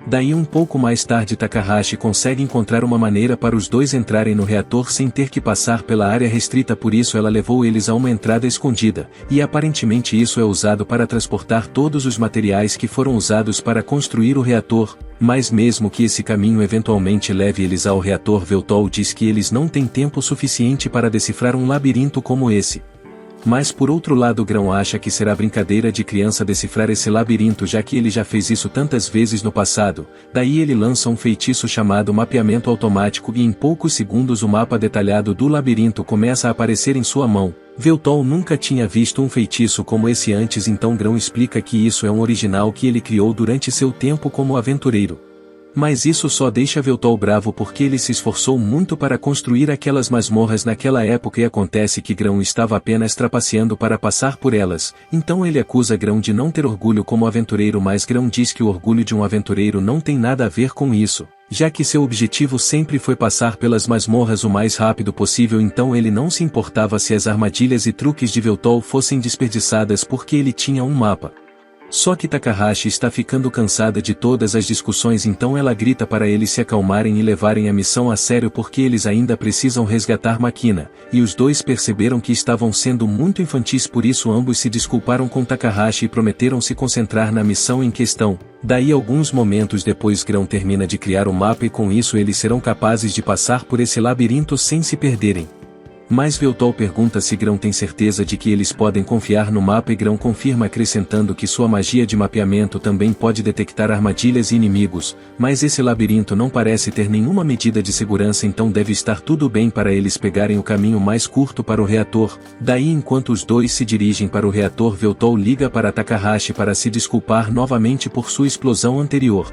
Daí um pouco mais tarde Takahashi consegue encontrar uma maneira para os dois entrarem no reator sem ter que passar pela área restrita, por isso ela levou eles a uma entrada escondida, e aparentemente isso é usado para transportar todos os materiais que foram usados para construir o reator, mas mesmo que esse caminho eventualmente leve eles ao reator, Voltol diz que eles não têm tempo suficiente para decifrar um labirinto como esse. Mas por outro lado Grão acha que será brincadeira de criança decifrar esse labirinto já que ele já fez isso tantas vezes no passado, daí ele lança um feitiço chamado mapeamento automático e em poucos segundos o mapa detalhado do labirinto começa a aparecer em sua mão. Veltol nunca tinha visto um feitiço como esse antes, então Grão explica que isso é um original que ele criou durante seu tempo como aventureiro. Mas isso só deixa Veltol bravo porque ele se esforçou muito para construir aquelas masmorras naquela época e acontece que Grão estava apenas trapaceando para passar por elas, então ele acusa Grão de não ter orgulho como aventureiro, mas Grão diz que o orgulho de um aventureiro não tem nada a ver com isso, já que seu objetivo sempre foi passar pelas masmorras o mais rápido possível, então ele não se importava se as armadilhas e truques de Veltol fossem desperdiçadas porque ele tinha um mapa. Só que Takahashi está ficando cansada de todas as discussões, então ela grita para eles se acalmarem e levarem a missão a sério porque eles ainda precisam resgatar Makina, e os dois perceberam que estavam sendo muito infantis, por isso ambos se desculparam com Takahashi e prometeram se concentrar na missão em questão. Daí alguns momentos depois Grão termina de criar o mapa e com isso eles serão capazes de passar por esse labirinto sem se perderem. Mas Veltol pergunta se Grão tem certeza de que eles podem confiar no mapa e Grão confirma acrescentando que sua magia de mapeamento também pode detectar armadilhas e inimigos, mas esse labirinto não parece ter nenhuma medida de segurança, então deve estar tudo bem para eles pegarem o caminho mais curto para o reator. Daí enquanto os dois se dirigem para o reator, Veltol liga para Takahashi para se desculpar novamente por sua explosão anterior.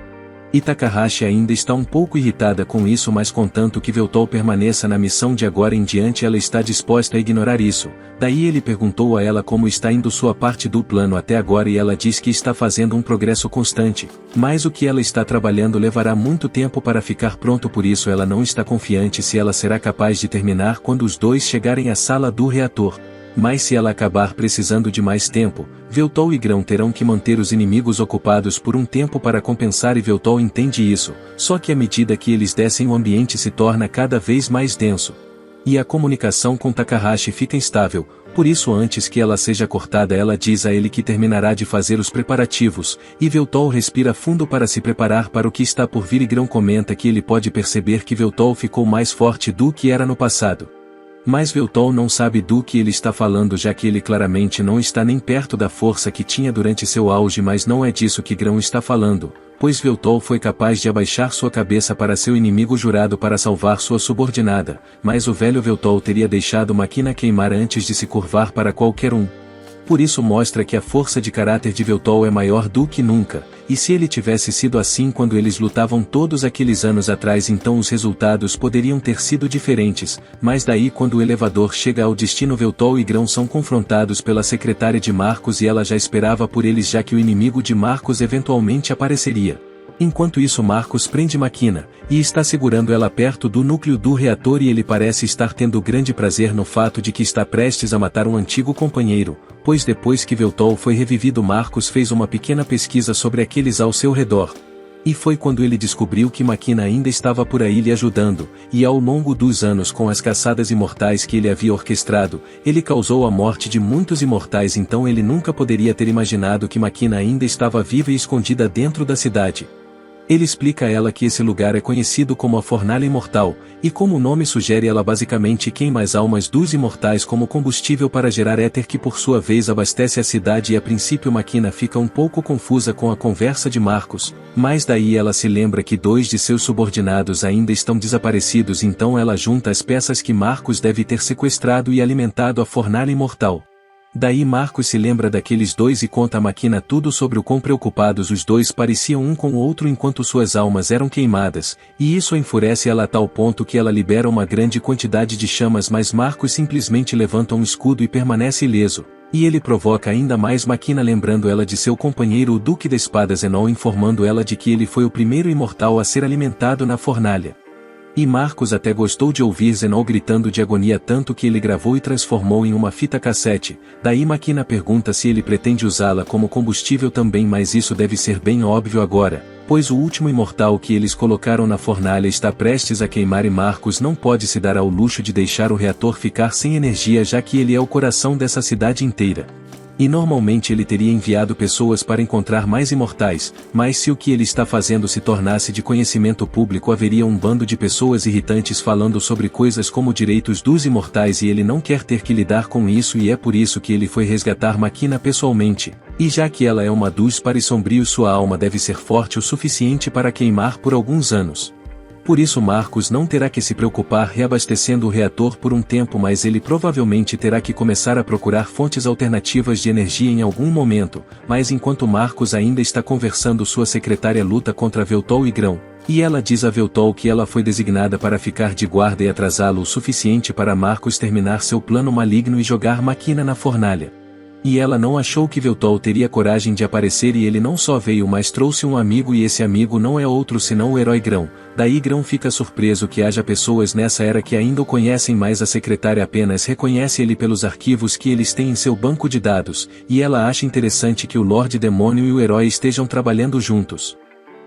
E Takahashi ainda está um pouco irritada com isso, mas contanto que Veltol permaneça na missão de agora em diante ela está disposta a ignorar isso. Daí ele perguntou a ela como está indo sua parte do plano até agora e ela diz que está fazendo um progresso constante, mas o que ela está trabalhando levará muito tempo para ficar pronto, por isso ela não está confiante se ela será capaz de terminar quando os dois chegarem à sala do reator. Mas se ela acabar precisando de mais tempo, Veltol e Grão terão que manter os inimigos ocupados por um tempo para compensar e Veltol entende isso, só que à medida que eles descem o ambiente se torna cada vez mais denso. E a comunicação com Takahashi fica instável, por isso antes que ela seja cortada ela diz a ele que terminará de fazer os preparativos, e Veltol respira fundo para se preparar para o que está por vir e Grão comenta que ele pode perceber que Veltol ficou mais forte do que era no passado. Mas Veltol não sabe do que ele está falando já que ele claramente não está nem perto da força que tinha durante seu auge, mas não é disso que Grão está falando, pois Veltol foi capaz de abaixar sua cabeça para seu inimigo jurado para salvar sua subordinada, mas o velho Veltol teria deixado Makina queimar antes de se curvar para qualquer um. Por isso mostra que a força de caráter de Veltol é maior do que nunca, e se ele tivesse sido assim quando eles lutavam todos aqueles anos atrás, então os resultados poderiam ter sido diferentes, mas daí quando o elevador chega ao destino Veltol e Grão são confrontados pela secretária de Marcos e ela já esperava por eles já que o inimigo de Marcos eventualmente apareceria. Enquanto isso Marcos prende Makina, e está segurando ela perto do núcleo do reator e ele parece estar tendo grande prazer no fato de que está prestes a matar um antigo companheiro, pois depois que Veltol foi revivido Marcos fez uma pequena pesquisa sobre aqueles ao seu redor. E foi quando ele descobriu que Makina ainda estava por aí lhe ajudando, e ao longo dos anos com as caçadas imortais que ele havia orquestrado, ele causou a morte de muitos imortais, então ele nunca poderia ter imaginado que Makina ainda estava viva e escondida dentro da cidade. Ele explica a ela que esse lugar é conhecido como a Fornalha Imortal, e como o nome sugere ela basicamente queima as almas dos imortais como combustível para gerar éter que por sua vez abastece a cidade e a princípio Makina fica um pouco confusa com a conversa de Marcos, mas daí ela se lembra que 2 de seus subordinados ainda estão desaparecidos, então ela junta as peças que Marcos deve ter sequestrado e alimentado a Fornalha Imortal. Daí Marcos se lembra daqueles 2 e conta a Makina tudo sobre o quão preocupados os dois pareciam um com o outro enquanto suas almas eram queimadas, e isso enfurece ela a tal ponto que ela libera uma grande quantidade de chamas, mas Marcos simplesmente levanta um escudo e permanece ileso, e ele provoca ainda mais Makina lembrando ela de seu companheiro o Duque da Espada Zenol, informando ela de que ele foi o primeiro imortal a ser alimentado na fornalha. E Marcos até gostou de ouvir Zenol gritando de agonia tanto que ele gravou e transformou em uma fita cassete. Daí Makina pergunta se ele pretende usá-la como combustível também, mas isso deve ser bem óbvio agora, pois o último imortal que eles colocaram na fornalha está prestes a queimar e Marcos não pode se dar ao luxo de deixar o reator ficar sem energia já que ele é o coração dessa cidade inteira. E normalmente ele teria enviado pessoas para encontrar mais imortais, mas se o que ele está fazendo se tornasse de conhecimento público haveria um bando de pessoas irritantes falando sobre coisas como direitos dos imortais e ele não quer ter que lidar com isso e é por isso que ele foi resgatar Makina pessoalmente, e já que ela é uma dos pares sombrios sua alma deve ser forte o suficiente para queimar por alguns anos. Por isso Marcos não terá que se preocupar reabastecendo o reator por um tempo, mas ele provavelmente terá que começar a procurar fontes alternativas de energia em algum momento, mas enquanto Marcos ainda está conversando sua secretária luta contra Veltol e Grão, e ela diz a Veltol que ela foi designada para ficar de guarda e atrasá-lo o suficiente para Marcos terminar seu plano maligno e jogar Makina na fornalha. E ela não achou que Veltol teria coragem de aparecer e ele não só veio mas trouxe um amigo e esse amigo não é outro senão o herói Grão. Daí Grão fica surpreso que haja pessoas nessa era que ainda o conhecem, mas a secretária apenas reconhece ele pelos arquivos que eles têm em seu banco de dados, e ela acha interessante que o Lorde Demônio e o herói estejam trabalhando juntos.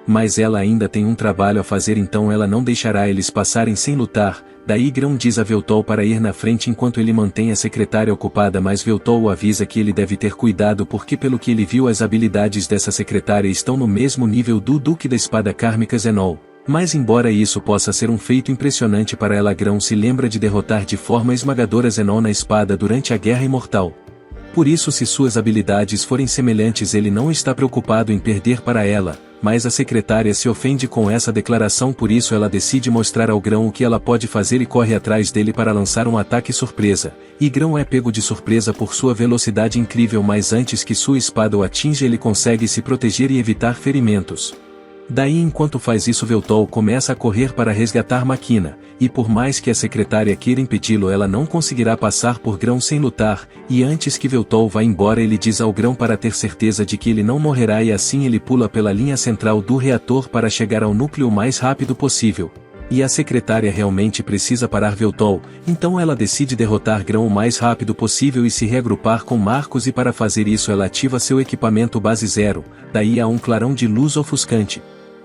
Mas ela ainda tem um trabalho a fazer, então ela não deixará eles passarem sem lutar. Daí Grão diz a Veltol para ir na frente enquanto ele mantém a secretária ocupada, mas Veltol o avisa que ele deve ter cuidado porque pelo que ele viu as habilidades dessa secretária estão no mesmo nível do Duque da Espada Kármica Zenol. Mas embora isso possa ser um feito impressionante para ela, Grão se lembra de derrotar de forma esmagadora Zenol na espada durante a Guerra Imortal. Por isso, se suas habilidades forem semelhantes, ele não está preocupado em perder para ela, mas a secretária se ofende com essa declaração, por isso ela decide mostrar ao Grão o que ela pode fazer e corre atrás dele para lançar um ataque surpresa, e Grão é pego de surpresa por sua velocidade incrível, mas antes que sua espada o atinja ele consegue se proteger e evitar ferimentos. Daí enquanto faz isso Veltol começa a correr para resgatar Makina, e por mais que a secretária queira impedi-lo ela não conseguirá passar por Grão sem lutar, e antes que Veltol vá embora ele diz ao Grão para ter certeza de que ele não morrerá e assim ele pula pela linha central do reator para chegar ao núcleo o mais rápido possível. E a secretária realmente precisa parar Veltol, então ela decide derrotar Grão o mais rápido possível e se reagrupar com Marcos, e para fazer isso ela ativa seu equipamento base 0, daí há um clarão de luz ofuscante.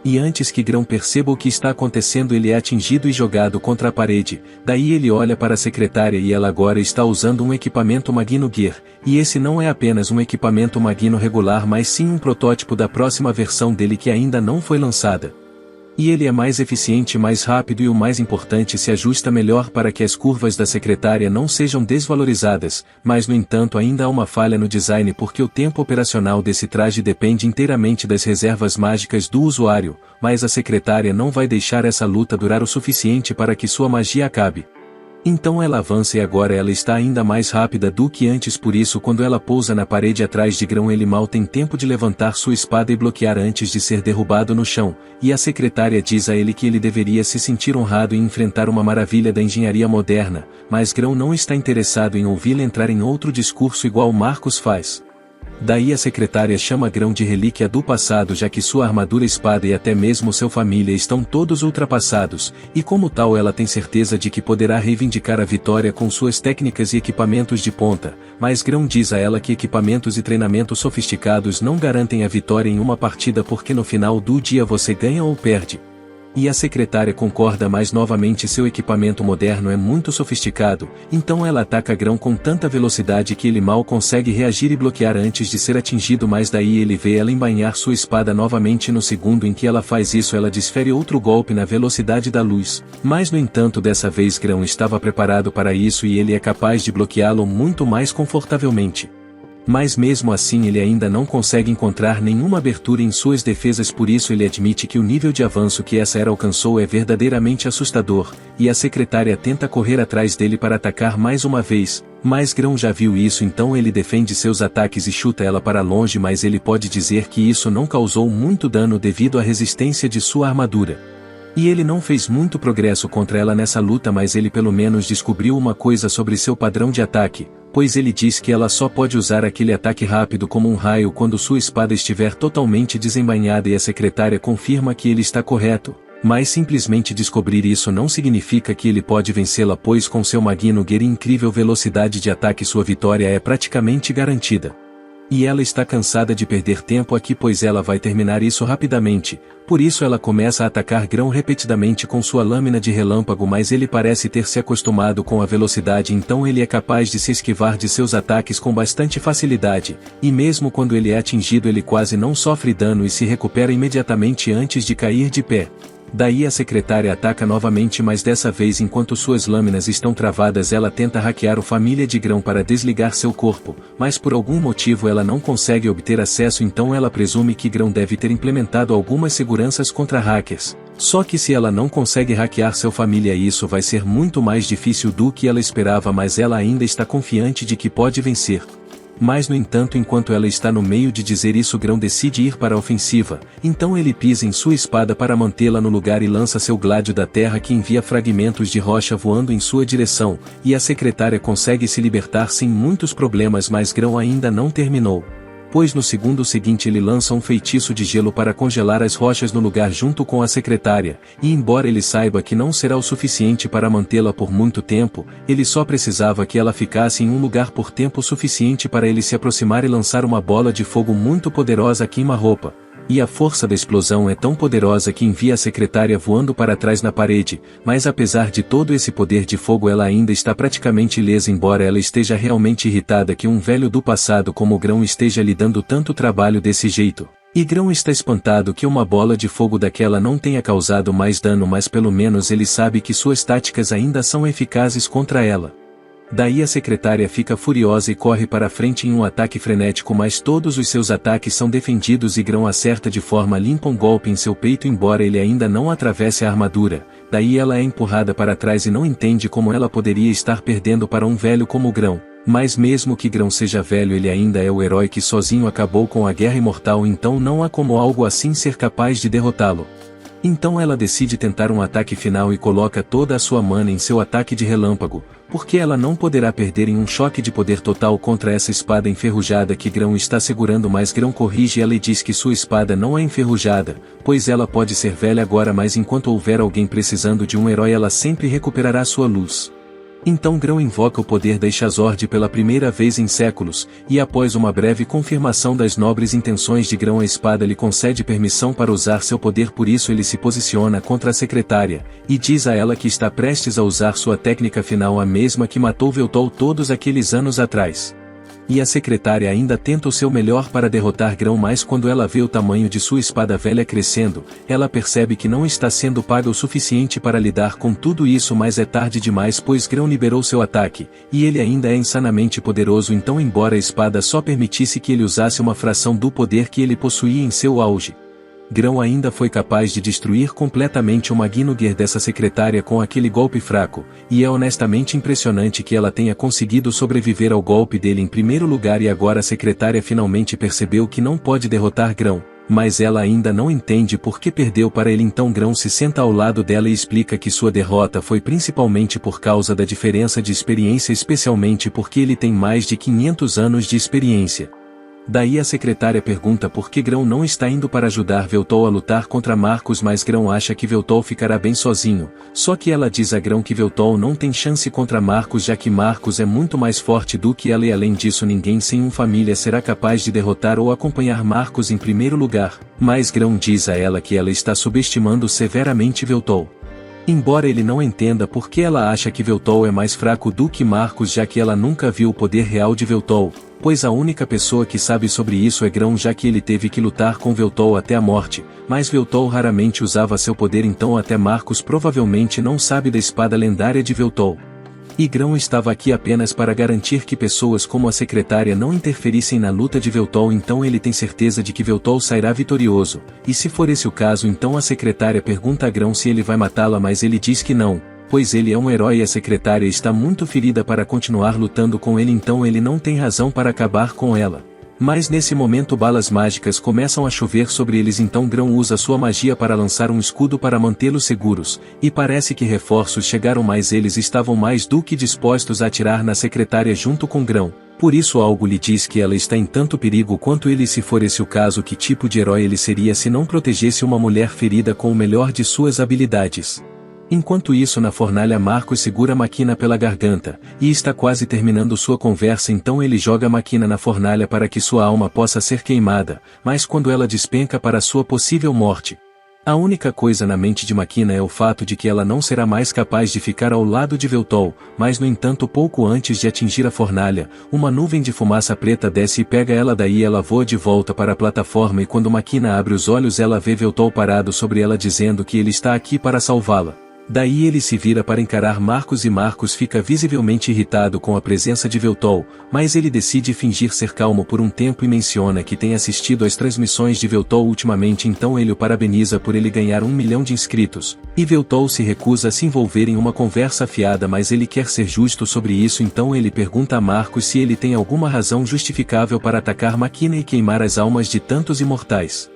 E antes que Grão perceba o que está acontecendo ele é atingido e jogado contra a parede, daí ele olha para a secretária e ela agora está usando um equipamento Magno Gear, e esse não é apenas um equipamento Magno regular mas sim um protótipo da próxima versão dele que ainda não foi lançada. E ele é mais eficiente, mais rápido e o mais importante se ajusta melhor para que as curvas da secretária não sejam desvalorizadas, mas no entanto ainda há uma falha no design porque o tempo operacional desse traje depende inteiramente das reservas mágicas do usuário, mas a secretária não vai deixar essa luta durar o suficiente para que sua magia acabe. Então ela avança e agora ela está ainda mais rápida do que antes, por isso quando ela pousa na parede atrás de Grão ele mal tem tempo de levantar sua espada e bloquear antes de ser derrubado no chão, e a secretária diz a ele que ele deveria se sentir honrado em enfrentar uma maravilha da engenharia moderna, mas Grão não está interessado em ouvi-la entrar em outro discurso igual Marcos faz. Daí a secretária chama Grão de relíquia do passado, já que sua armadura, espada e até mesmo sua família estão todos ultrapassados, e como tal ela tem certeza de que poderá reivindicar a vitória com suas técnicas e equipamentos de ponta, mas Grão diz a ela que equipamentos e treinamentos sofisticados não garantem a vitória em uma partida porque no final do dia você ganha ou perde. E a secretária concorda, mas novamente seu equipamento moderno é muito sofisticado, então ela ataca Grão com tanta velocidade que ele mal consegue reagir e bloquear antes de ser atingido, mas daí ele vê ela embainhar sua espada novamente. No segundo em que ela faz isso ela desfere outro golpe na velocidade da luz, mas no entanto dessa vez Grão estava preparado para isso e ele é capaz de bloqueá-lo muito mais confortavelmente. Mas mesmo assim ele ainda não consegue encontrar nenhuma abertura em suas defesas, por isso ele admite que o nível de avanço que essa era alcançou é verdadeiramente assustador, e a secretária tenta correr atrás dele para atacar mais uma vez, mas Grão já viu isso, então ele defende seus ataques e chuta ela para longe, mas ele pode dizer que isso não causou muito dano devido à resistência de sua armadura. E ele não fez muito progresso contra ela nessa luta, mas ele pelo menos descobriu uma coisa sobre seu padrão de ataque, pois ele diz que ela só pode usar aquele ataque rápido como um raio quando sua espada estiver totalmente desembainhada, e a secretária confirma que ele está correto, mas simplesmente descobrir isso não significa que ele pode vencê-la, pois com seu Magno Gear e incrível velocidade de ataque sua vitória é praticamente garantida. E ela está cansada de perder tempo aqui, pois ela vai terminar isso rapidamente. Por isso ela começa a atacar Grão repetidamente com sua lâmina de relâmpago, mas ele parece ter se acostumado com a velocidade, então ele é capaz de se esquivar de seus ataques com bastante facilidade, e mesmo quando ele é atingido ele quase não sofre dano e se recupera imediatamente antes de cair de pé. Daí a secretária ataca novamente, mas dessa vez enquanto suas lâminas estão travadas ela tenta hackear o Família de Grão para desligar seu corpo, mas por algum motivo ela não consegue obter acesso, então ela presume que Grão deve ter implementado algumas seguranças contra hackers. Só que se ela não consegue hackear seu Família isso vai ser muito mais difícil do que ela esperava, mas ela ainda está confiante de que pode vencer. Mas no entanto, enquanto ela está no meio de dizer isso, Grão decide ir para a ofensiva, então ele pisa em sua espada para mantê-la no lugar e lança seu gládio da terra que envia fragmentos de rocha voando em sua direção, e a secretária consegue se libertar sem muitos problemas, mas Grão ainda não terminou. Pois no segundo seguinte ele lança um feitiço de gelo para congelar as rochas no lugar junto com a secretária, e embora ele saiba que não será o suficiente para mantê-la por muito tempo, ele só precisava que ela ficasse em um lugar por tempo suficiente para ele se aproximar e lançar uma bola de fogo muito poderosa a queima-roupa. E a força da explosão é tão poderosa que envia a secretária voando para trás na parede, mas apesar de todo esse poder de fogo ela ainda está praticamente ilesa, embora ela esteja realmente irritada que um velho do passado como Grão esteja lhe dando tanto trabalho desse jeito. E Grão está espantado que uma bola de fogo daquela não tenha causado mais dano, mas pelo menos ele sabe que suas táticas ainda são eficazes contra ela. Daí a secretária fica furiosa e corre para frente em um ataque frenético, mas todos os seus ataques são defendidos e Grão acerta de forma limpa um golpe em seu peito, embora ele ainda não atravesse a armadura. Daí ela é empurrada para trás e não entende como ela poderia estar perdendo para um velho como Grão. Mas mesmo que Grão seja velho, ele ainda é o herói que sozinho acabou com a Guerra Imortal, então não há como algo assim ser capaz de derrotá-lo. Então ela decide tentar um ataque final e coloca toda a sua mana em seu ataque de relâmpago, porque ela não poderá perder em um choque de poder total contra essa espada enferrujada que Grão está segurando. Mas Grão corrige ela e diz que sua espada não é enferrujada, pois ela pode ser velha agora, mas enquanto houver alguém precisando de um herói ela sempre recuperará sua luz. Então Grão invoca o poder da Ishazord pela primeira vez em séculos, e após uma breve confirmação das nobres intenções de Grão, a espada lhe concede permissão para usar seu poder. Por isso ele se posiciona contra a secretária, e diz a ela que está prestes a usar sua técnica final, a mesma que matou Veltol todos aqueles anos atrás. E a secretária ainda tenta o seu melhor para derrotar Grão, mas quando ela vê o tamanho de sua espada velha crescendo, ela percebe que não está sendo paga o suficiente para lidar com tudo isso, mas é tarde demais, pois Grão liberou seu ataque, e ele ainda é insanamente poderoso. Então, embora a espada só permitisse que ele usasse uma fração do poder que ele possuía em seu auge, Grão ainda foi capaz de destruir completamente o Magnuger dessa secretária com aquele golpe fraco, e é honestamente impressionante que ela tenha conseguido sobreviver ao golpe dele em primeiro lugar. E agora a secretária finalmente percebeu que não pode derrotar Grão, mas ela ainda não entende por que perdeu para ele. Então Grão se senta ao lado dela e explica que sua derrota foi principalmente por causa da diferença de experiência, especialmente porque ele tem mais de 500 anos de experiência. Daí a secretária pergunta por que Grão não está indo para ajudar Veltol a lutar contra Marcos, mas Grão acha que Veltol ficará bem sozinho, só que ela diz a Grão que Veltol não tem chance contra Marcos, já que Marcos é muito mais forte do que ela, e além disso ninguém sem uma família será capaz de derrotar ou acompanhar Marcos em primeiro lugar. Mas Grão diz a ela que ela está subestimando severamente Veltol. Embora ele não entenda por que ela acha que Veltol é mais fraco do que Marcos, já que ela nunca viu o poder real de Veltol, pois a única pessoa que sabe sobre isso é Grão, já que ele teve que lutar com Veltol até a morte, mas Veltol raramente usava seu poder, então até Marcos provavelmente não sabe da espada lendária de Veltol. E Grão estava aqui apenas para garantir que pessoas como a secretária não interferissem na luta de Veltol, então ele tem certeza de que Veltol sairá vitorioso, e se for esse o caso, então a secretária pergunta a Grão se ele vai matá-la, mas ele diz que não, pois ele é um herói e a secretária está muito ferida para continuar lutando com ele, então ele não tem razão para acabar com ela. Mas nesse momento balas mágicas começam a chover sobre eles, então Grão usa sua magia para lançar um escudo para mantê-los seguros, e parece que reforços chegaram, mas eles estavam mais do que dispostos a atirar na secretária junto com Grão. Por isso algo lhe diz que ela está em tanto perigo quanto ele. Se for esse o caso, que tipo de herói ele seria se não protegesse uma mulher ferida com o melhor de suas habilidades? Enquanto isso na fornalha Marcos segura a Máquina pela garganta, e está quase terminando sua conversa, então ele joga a Máquina na fornalha para que sua alma possa ser queimada, mas quando ela despenca para sua possível morte. A única coisa na mente de Máquina é o fato de que ela não será mais capaz de ficar ao lado de Voltholl, mas no entanto pouco antes de atingir a fornalha, uma nuvem de fumaça preta desce e pega ela, daí ela voa de volta para a plataforma e quando Máquina abre os olhos ela vê Voltholl parado sobre ela dizendo que ele está aqui para salvá-la. Daí ele se vira para encarar Marcos e Marcos fica visivelmente irritado com a presença de Voltholl, mas ele decide fingir ser calmo por um tempo e menciona que tem assistido às transmissões de Voltholl ultimamente, então ele o parabeniza por ele ganhar 1 milhão de inscritos, e Voltholl se recusa a se envolver em uma conversa afiada, mas ele quer ser justo sobre isso, então ele pergunta a Marcos se ele tem alguma razão justificável para atacar Máquina e queimar as almas de tantos imortais.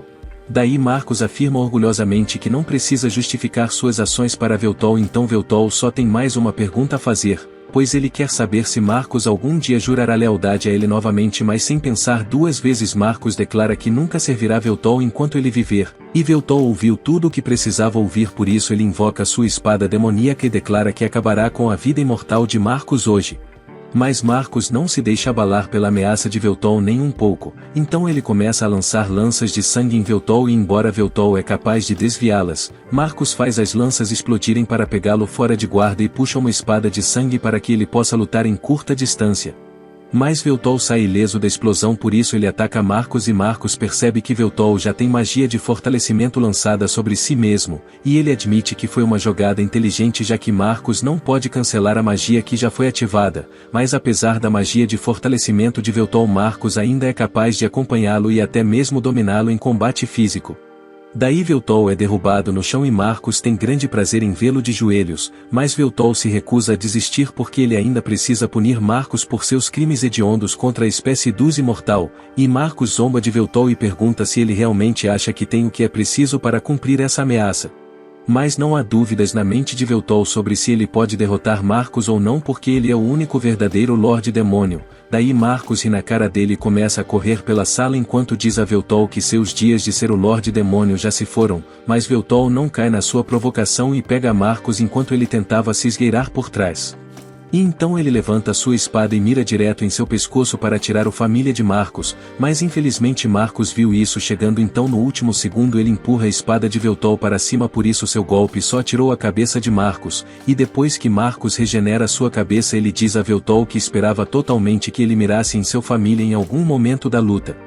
Daí Marcos afirma orgulhosamente que não precisa justificar suas ações para Voltholl, então Voltholl só tem mais uma pergunta a fazer, pois ele quer saber se Marcos algum dia jurará lealdade a ele novamente, mas sem pensar duas vezes Marcos declara que nunca servirá Voltholl enquanto ele viver, e Voltholl ouviu tudo o que precisava ouvir, por isso ele invoca sua espada demoníaca e declara que acabará com a vida imortal de Marcos hoje. Mas Marcos não se deixa abalar pela ameaça de Voltholl nem um pouco, então ele começa a lançar lanças de sangue em Voltholl e embora Voltholl é capaz de desviá-las, Marcos faz as lanças explodirem para pegá-lo fora de guarda e puxa uma espada de sangue para que ele possa lutar em curta distância. Mas Voltholl sai ileso da explosão, por isso ele ataca Marcos e Marcos percebe que Voltholl já tem magia de fortalecimento lançada sobre si mesmo, e ele admite que foi uma jogada inteligente já que Marcos não pode cancelar a magia que já foi ativada, mas apesar da magia de fortalecimento de Voltholl, Marcos ainda é capaz de acompanhá-lo e até mesmo dominá-lo em combate físico. Daí Voltholl é derrubado no chão e Marcos tem grande prazer em vê-lo de joelhos, mas Voltholl se recusa a desistir porque ele ainda precisa punir Marcos por seus crimes hediondos contra a espécie dos imortal, e Marcos zomba de Voltholl e pergunta se ele realmente acha que tem o que é preciso para cumprir essa ameaça. Mas não há dúvidas na mente de Voltholl sobre se ele pode derrotar Marcos ou não porque ele é o único verdadeiro Lorde Demônio. Daí Marcos ri na cara dele e começa a correr pela sala enquanto diz a Voltholl que seus dias de ser o Lorde Demônio já se foram, mas Voltholl não cai na sua provocação e pega Marcos enquanto ele tentava se esgueirar por trás. E então ele levanta sua espada e mira direto em seu pescoço para tirar a família de Marcos, mas infelizmente Marcos viu isso chegando, então no último segundo ele empurra a espada de Voltholl para cima, por isso seu golpe só tirou a cabeça de Marcos, e depois que Marcos regenera sua cabeça ele diz a Voltholl que esperava totalmente que ele mirasse em sua família em algum momento da luta.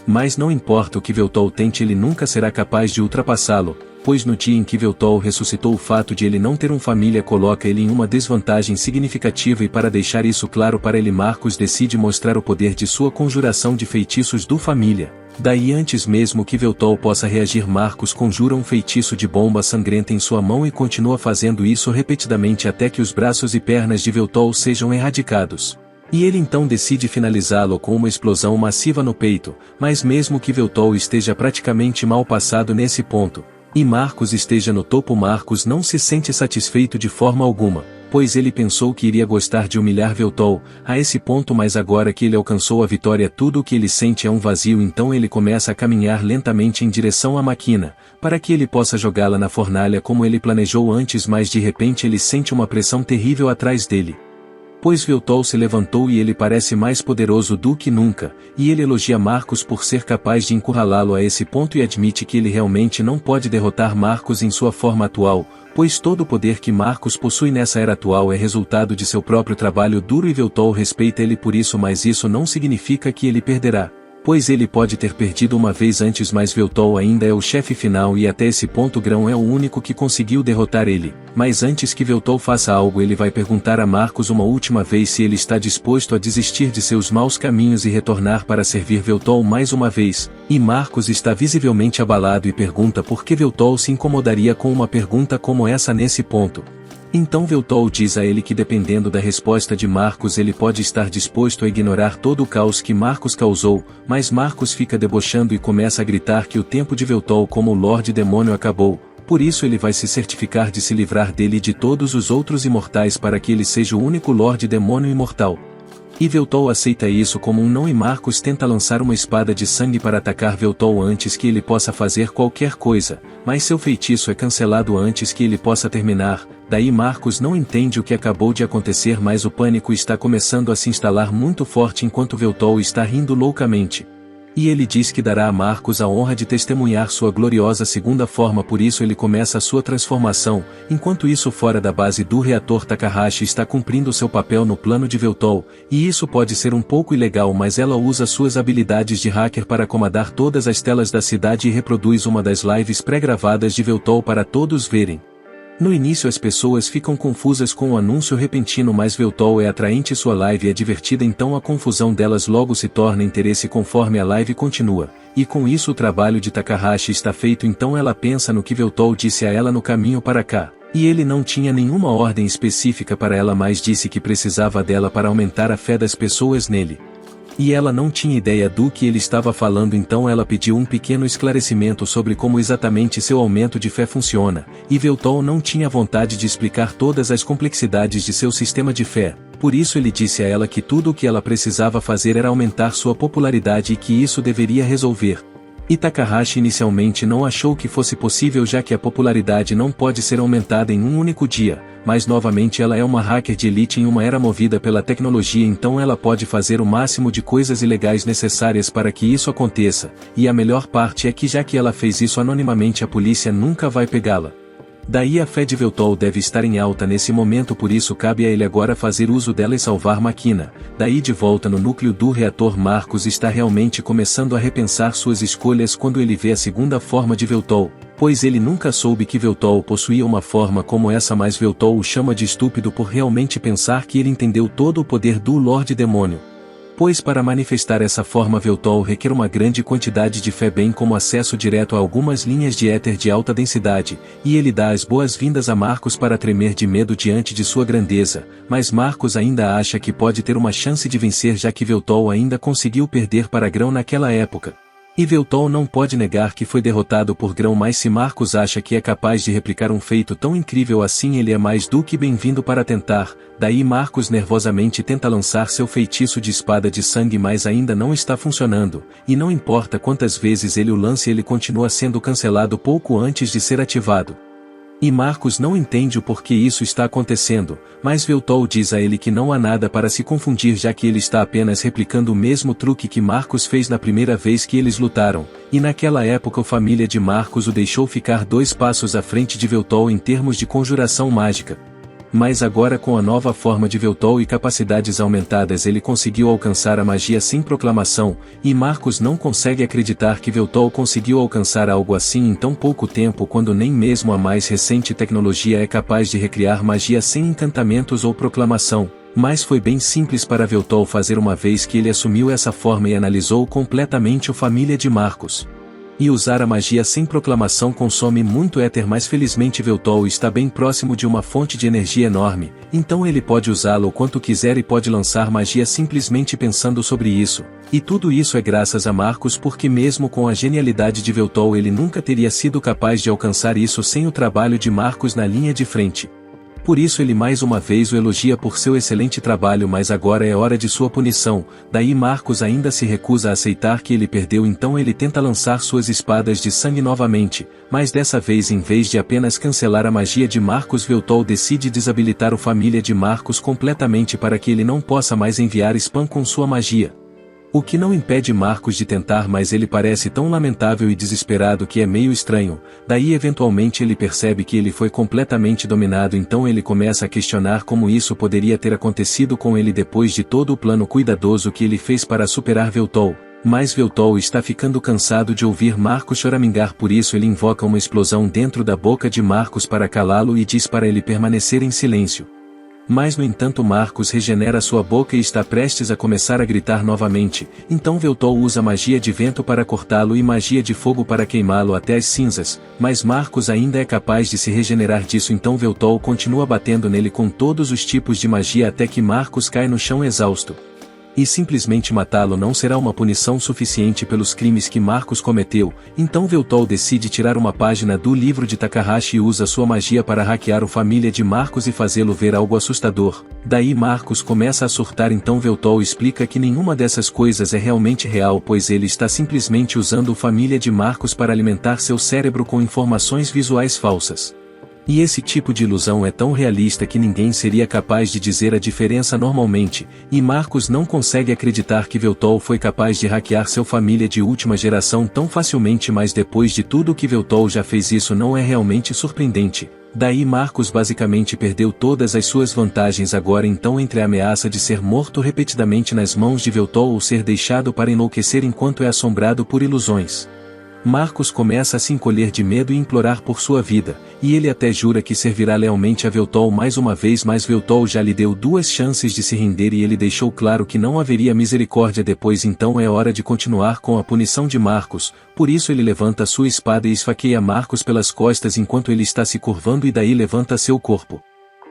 Mas não importa o que Voltholl tente, ele nunca será capaz de ultrapassá-lo, pois no dia em que Voltholl ressuscitou o fato de ele não ter uma família coloca ele em uma desvantagem significativa, e para deixar isso claro para ele Marcos decide mostrar o poder de sua conjuração de feitiços do família. Daí antes mesmo que Voltholl possa reagir Marcos conjura um feitiço de bomba sangrenta em sua mão e continua fazendo isso repetidamente até que os braços e pernas de Voltholl sejam erradicados. E ele então decide finalizá-lo com uma explosão massiva no peito, mas mesmo que Voltholl esteja praticamente mal passado nesse ponto, e Marcos esteja no topo, Marcos não se sente satisfeito de forma alguma, pois ele pensou que iria gostar de humilhar Voltholl a esse ponto, mas agora que ele alcançou a vitória tudo o que ele sente é um vazio, então ele começa a caminhar lentamente em direção à Máquina, para que ele possa jogá-la na fornalha como ele planejou antes, mas de repente ele sente uma pressão terrível atrás dele. Pois Voltholl se levantou e ele parece mais poderoso do que nunca, e ele elogia Marcos por ser capaz de encurralá-lo a esse ponto e admite que ele realmente não pode derrotar Marcos em sua forma atual, pois todo o poder que Marcos possui nessa era atual é resultado de seu próprio trabalho duro, e Voltholl respeita ele por isso, mas isso não significa que ele perderá. Pois ele pode ter perdido uma vez antes, mas Voltholl ainda é o chefe final e até esse ponto Grão é o único que conseguiu derrotar ele. Mas antes que Voltholl faça algo, ele vai perguntar a Marcos uma última vez se ele está disposto a desistir de seus maus caminhos e retornar para servir Voltholl mais uma vez, e Marcos está visivelmente abalado e pergunta por que Voltholl se incomodaria com uma pergunta como essa nesse ponto. Então Voltholl diz a ele que dependendo da resposta de Marcos ele pode estar disposto a ignorar todo o caos que Marcos causou, mas Marcos fica debochando e começa a gritar que o tempo de Voltholl como Lorde Demônio acabou, por isso ele vai se certificar de se livrar dele e de todos os outros imortais para que ele seja o único Lorde Demônio imortal. E Veltol aceita isso como um não e Marcos tenta lançar uma espada de sangue para atacar Veltol antes que ele possa fazer qualquer coisa, mas seu feitiço é cancelado antes que ele possa terminar. Daí Marcos não entende o que acabou de acontecer, mas o pânico está começando a se instalar muito forte enquanto Veltol está rindo loucamente. E ele diz que dará a Marcos a honra de testemunhar sua gloriosa segunda forma, por isso ele começa a sua transformação. Enquanto isso, fora da base do reator, Takahashi está cumprindo seu papel no plano de Veltol, e isso pode ser um pouco ilegal, mas ela usa suas habilidades de hacker para acomodar todas as telas da cidade e reproduz uma das lives pré-gravadas de Veltol para todos verem. No início as pessoas ficam confusas com o anúncio repentino, mas Veltol é atraente e sua live é divertida, então a confusão delas logo se torna interesse conforme a live continua, e com isso o trabalho de Takahashi está feito. Então ela pensa no que Veltol disse a ela no caminho para cá, e ele não tinha nenhuma ordem específica para ela, mas disse que precisava dela para aumentar a fé das pessoas nele. E ela não tinha ideia do que ele estava falando, então ela pediu um pequeno esclarecimento sobre como exatamente seu aumento de fé funciona, e Veltol não tinha vontade de explicar todas as complexidades de seu sistema de fé, por isso ele disse a ela que tudo o que ela precisava fazer era aumentar sua popularidade e que isso deveria resolver. E Takahashi inicialmente não achou que fosse possível, já que a popularidade não pode ser aumentada em um único dia, mas novamente ela é uma hacker de elite em uma era movida pela tecnologia, então ela pode fazer o máximo de coisas ilegais necessárias para que isso aconteça, e a melhor parte é que já que ela fez isso anonimamente, a polícia nunca vai pegá-la. Daí a fé de Veltol deve estar em alta nesse momento, por isso cabe a ele agora fazer uso dela e salvar Máquina. Daí de volta no núcleo do reator, Marcos está realmente começando a repensar suas escolhas quando ele vê a segunda forma de Veltol, pois ele nunca soube que Veltol possuía uma forma como essa, mas Veltol o chama de estúpido por realmente pensar que ele entendeu todo o poder do Lorde Demônio. Pois para manifestar essa forma Veltol requer uma grande quantidade de fé, bem como acesso direto a algumas linhas de éter de alta densidade, e ele dá as boas-vindas a Marcos para tremer de medo diante de sua grandeza, mas Marcos ainda acha que pode ter uma chance de vencer, já que Veltol ainda conseguiu perder para Grão naquela época. E Veltol não pode negar que foi derrotado por Grão, mas se Marcos acha que é capaz de replicar um feito tão incrível assim, ele é mais do que bem-vindo para tentar. Daí Marcos nervosamente tenta lançar seu feitiço de espada de sangue, mas ainda não está funcionando, e não importa quantas vezes ele o lance, ele continua sendo cancelado pouco antes de ser ativado. E Marcos não entende o porquê isso está acontecendo, mas Veltol diz a ele que não há nada para se confundir, já que ele está apenas replicando o mesmo truque que Marcos fez na primeira vez que eles lutaram, e naquela época a família de Marcos o deixou ficar 2 passos à frente de Veltol em termos de conjuração mágica. Mas agora, com a nova forma de Veltol e capacidades aumentadas, ele conseguiu alcançar a magia sem proclamação, e Marcos não consegue acreditar que Veltol conseguiu alcançar algo assim em tão pouco tempo, quando nem mesmo a mais recente tecnologia é capaz de recriar magia sem encantamentos ou proclamação. Mas foi bem simples para Veltol fazer uma vez que ele assumiu essa forma e analisou completamente a família de Marcos. E usar a magia sem proclamação consome muito éter, mas felizmente Veltol está bem próximo de uma fonte de energia enorme, então ele pode usá-la o quanto quiser e pode lançar magia simplesmente pensando sobre isso. E tudo isso é graças a Marcos, porque mesmo com a genialidade de Veltol ele nunca teria sido capaz de alcançar isso sem o trabalho de Marcos na linha de frente. Por isso ele mais uma vez o elogia por seu excelente trabalho, mas agora é hora de sua punição. Daí Marcos ainda se recusa a aceitar que ele perdeu, então ele tenta lançar suas espadas de sangue novamente, mas dessa vez, em vez de apenas cancelar a magia de Marcos, Veltol decide desabilitar a família de Marcos completamente para que ele não possa mais enviar spam com sua magia. O que não impede Marcos de tentar, mas ele parece tão lamentável e desesperado que é meio estranho. Daí eventualmente ele percebe que ele foi completamente dominado, então ele começa a questionar como isso poderia ter acontecido com ele depois de todo o plano cuidadoso que ele fez para superar Veltol. Mas Veltol está ficando cansado de ouvir Marcos choramingar, por isso ele invoca uma explosão dentro da boca de Marcos para calá-lo e diz para ele permanecer em silêncio. Mas no entanto Marcos regenera sua boca e está prestes a começar a gritar novamente, então Veltol usa magia de vento para cortá-lo e magia de fogo para queimá-lo até as cinzas, mas Marcos ainda é capaz de se regenerar disso, então Veltol continua batendo nele com todos os tipos de magia até que Marcos cai no chão exausto. E simplesmente matá-lo não será uma punição suficiente pelos crimes que Marcos cometeu, então Voltol decide tirar uma página do livro de Takahashi e usa sua magia para hackear a família de Marcos e fazê-lo ver algo assustador. Daí Marcos começa a surtar, então Voltol explica que nenhuma dessas coisas é realmente real, pois ele está simplesmente usando a família de Marcos para alimentar seu cérebro com informações visuais falsas. E esse tipo de ilusão é tão realista que ninguém seria capaz de dizer a diferença normalmente, e Marcos não consegue acreditar que Voltol foi capaz de hackear sua família de última geração tão facilmente, mas depois de tudo que Voltol já fez, isso não é realmente surpreendente. Daí Marcos basicamente perdeu todas as suas vantagens agora, então, entre a ameaça de ser morto repetidamente nas mãos de Voltol ou ser deixado para enlouquecer enquanto é assombrado por ilusões. Marcos começa a se encolher de medo e implorar por sua vida, e ele até jura que servirá lealmente a Voltol mais uma vez, mas Voltol já lhe deu 2 chances de se render e ele deixou claro que não haveria misericórdia depois, então é hora de continuar com a punição de Marcos. Por isso ele levanta sua espada e esfaqueia Marcos pelas costas enquanto ele está se curvando, e daí levanta seu corpo.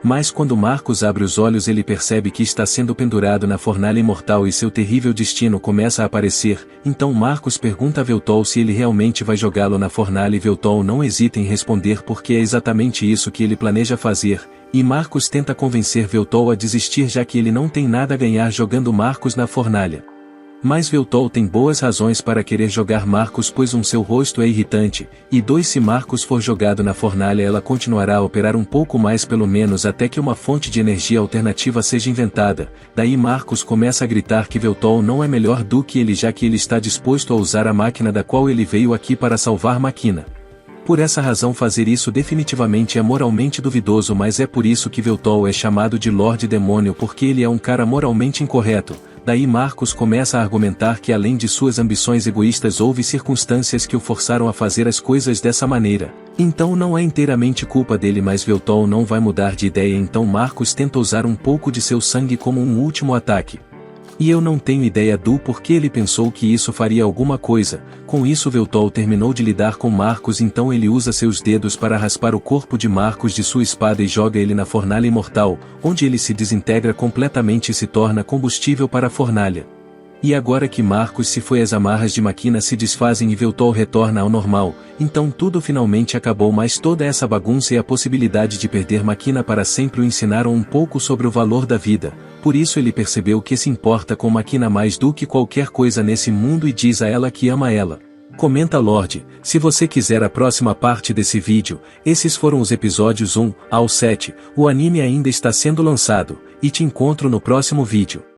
Mas quando Marcos abre os olhos, ele percebe que está sendo pendurado na fornalha imortal e seu terrível destino começa a aparecer. Então Marcos pergunta a Voltol se ele realmente vai jogá-lo na fornalha, e Voltol não hesita em responder porque é exatamente isso que ele planeja fazer, e Marcos tenta convencer Voltol a desistir, já que ele não tem nada a ganhar jogando Marcos na fornalha. Mas Voltol tem boas razões para querer jogar Marcos, pois seu rosto é irritante, e 2, se Marcos for jogado na fornalha ela continuará a operar um pouco mais, pelo menos até que uma fonte de energia alternativa seja inventada. Daí Marcos começa a gritar que Voltol não é melhor do que ele, já que ele está disposto a usar a máquina da qual ele veio aqui para salvar Máquina. Por essa razão fazer isso definitivamente é moralmente duvidoso, mas é por isso que Voltol é chamado de Lorde Demônio, porque ele é um cara moralmente incorreto. Daí Marcos começa a argumentar que além de suas ambições egoístas houve circunstâncias que o forçaram a fazer as coisas dessa maneira. Então não é inteiramente culpa dele, mas Voltol não vai mudar de ideia, então Marcos tenta usar um pouco de seu sangue como um último ataque. E eu não tenho ideia do porquê ele pensou que isso faria alguma coisa. Com isso Voltol terminou de lidar com Marcos, então ele usa seus dedos para raspar o corpo de Marcos de sua espada e joga ele na fornalha imortal, onde ele se desintegra completamente e se torna combustível para a fornalha. E agora que Marcos se foi, as amarras de Máquina se desfazem e Voltol retorna ao normal, então tudo finalmente acabou, mas toda essa bagunça e a possibilidade de perder Máquina para sempre o ensinaram um pouco sobre o valor da vida. Por isso ele percebeu que se importa com Máquina mais do que qualquer coisa nesse mundo e diz a ela que ama ela. Comenta Lorde, se você quiser a próxima parte desse vídeo. Esses foram os episódios 1 ao 7, o anime ainda está sendo lançado, e te encontro no próximo vídeo.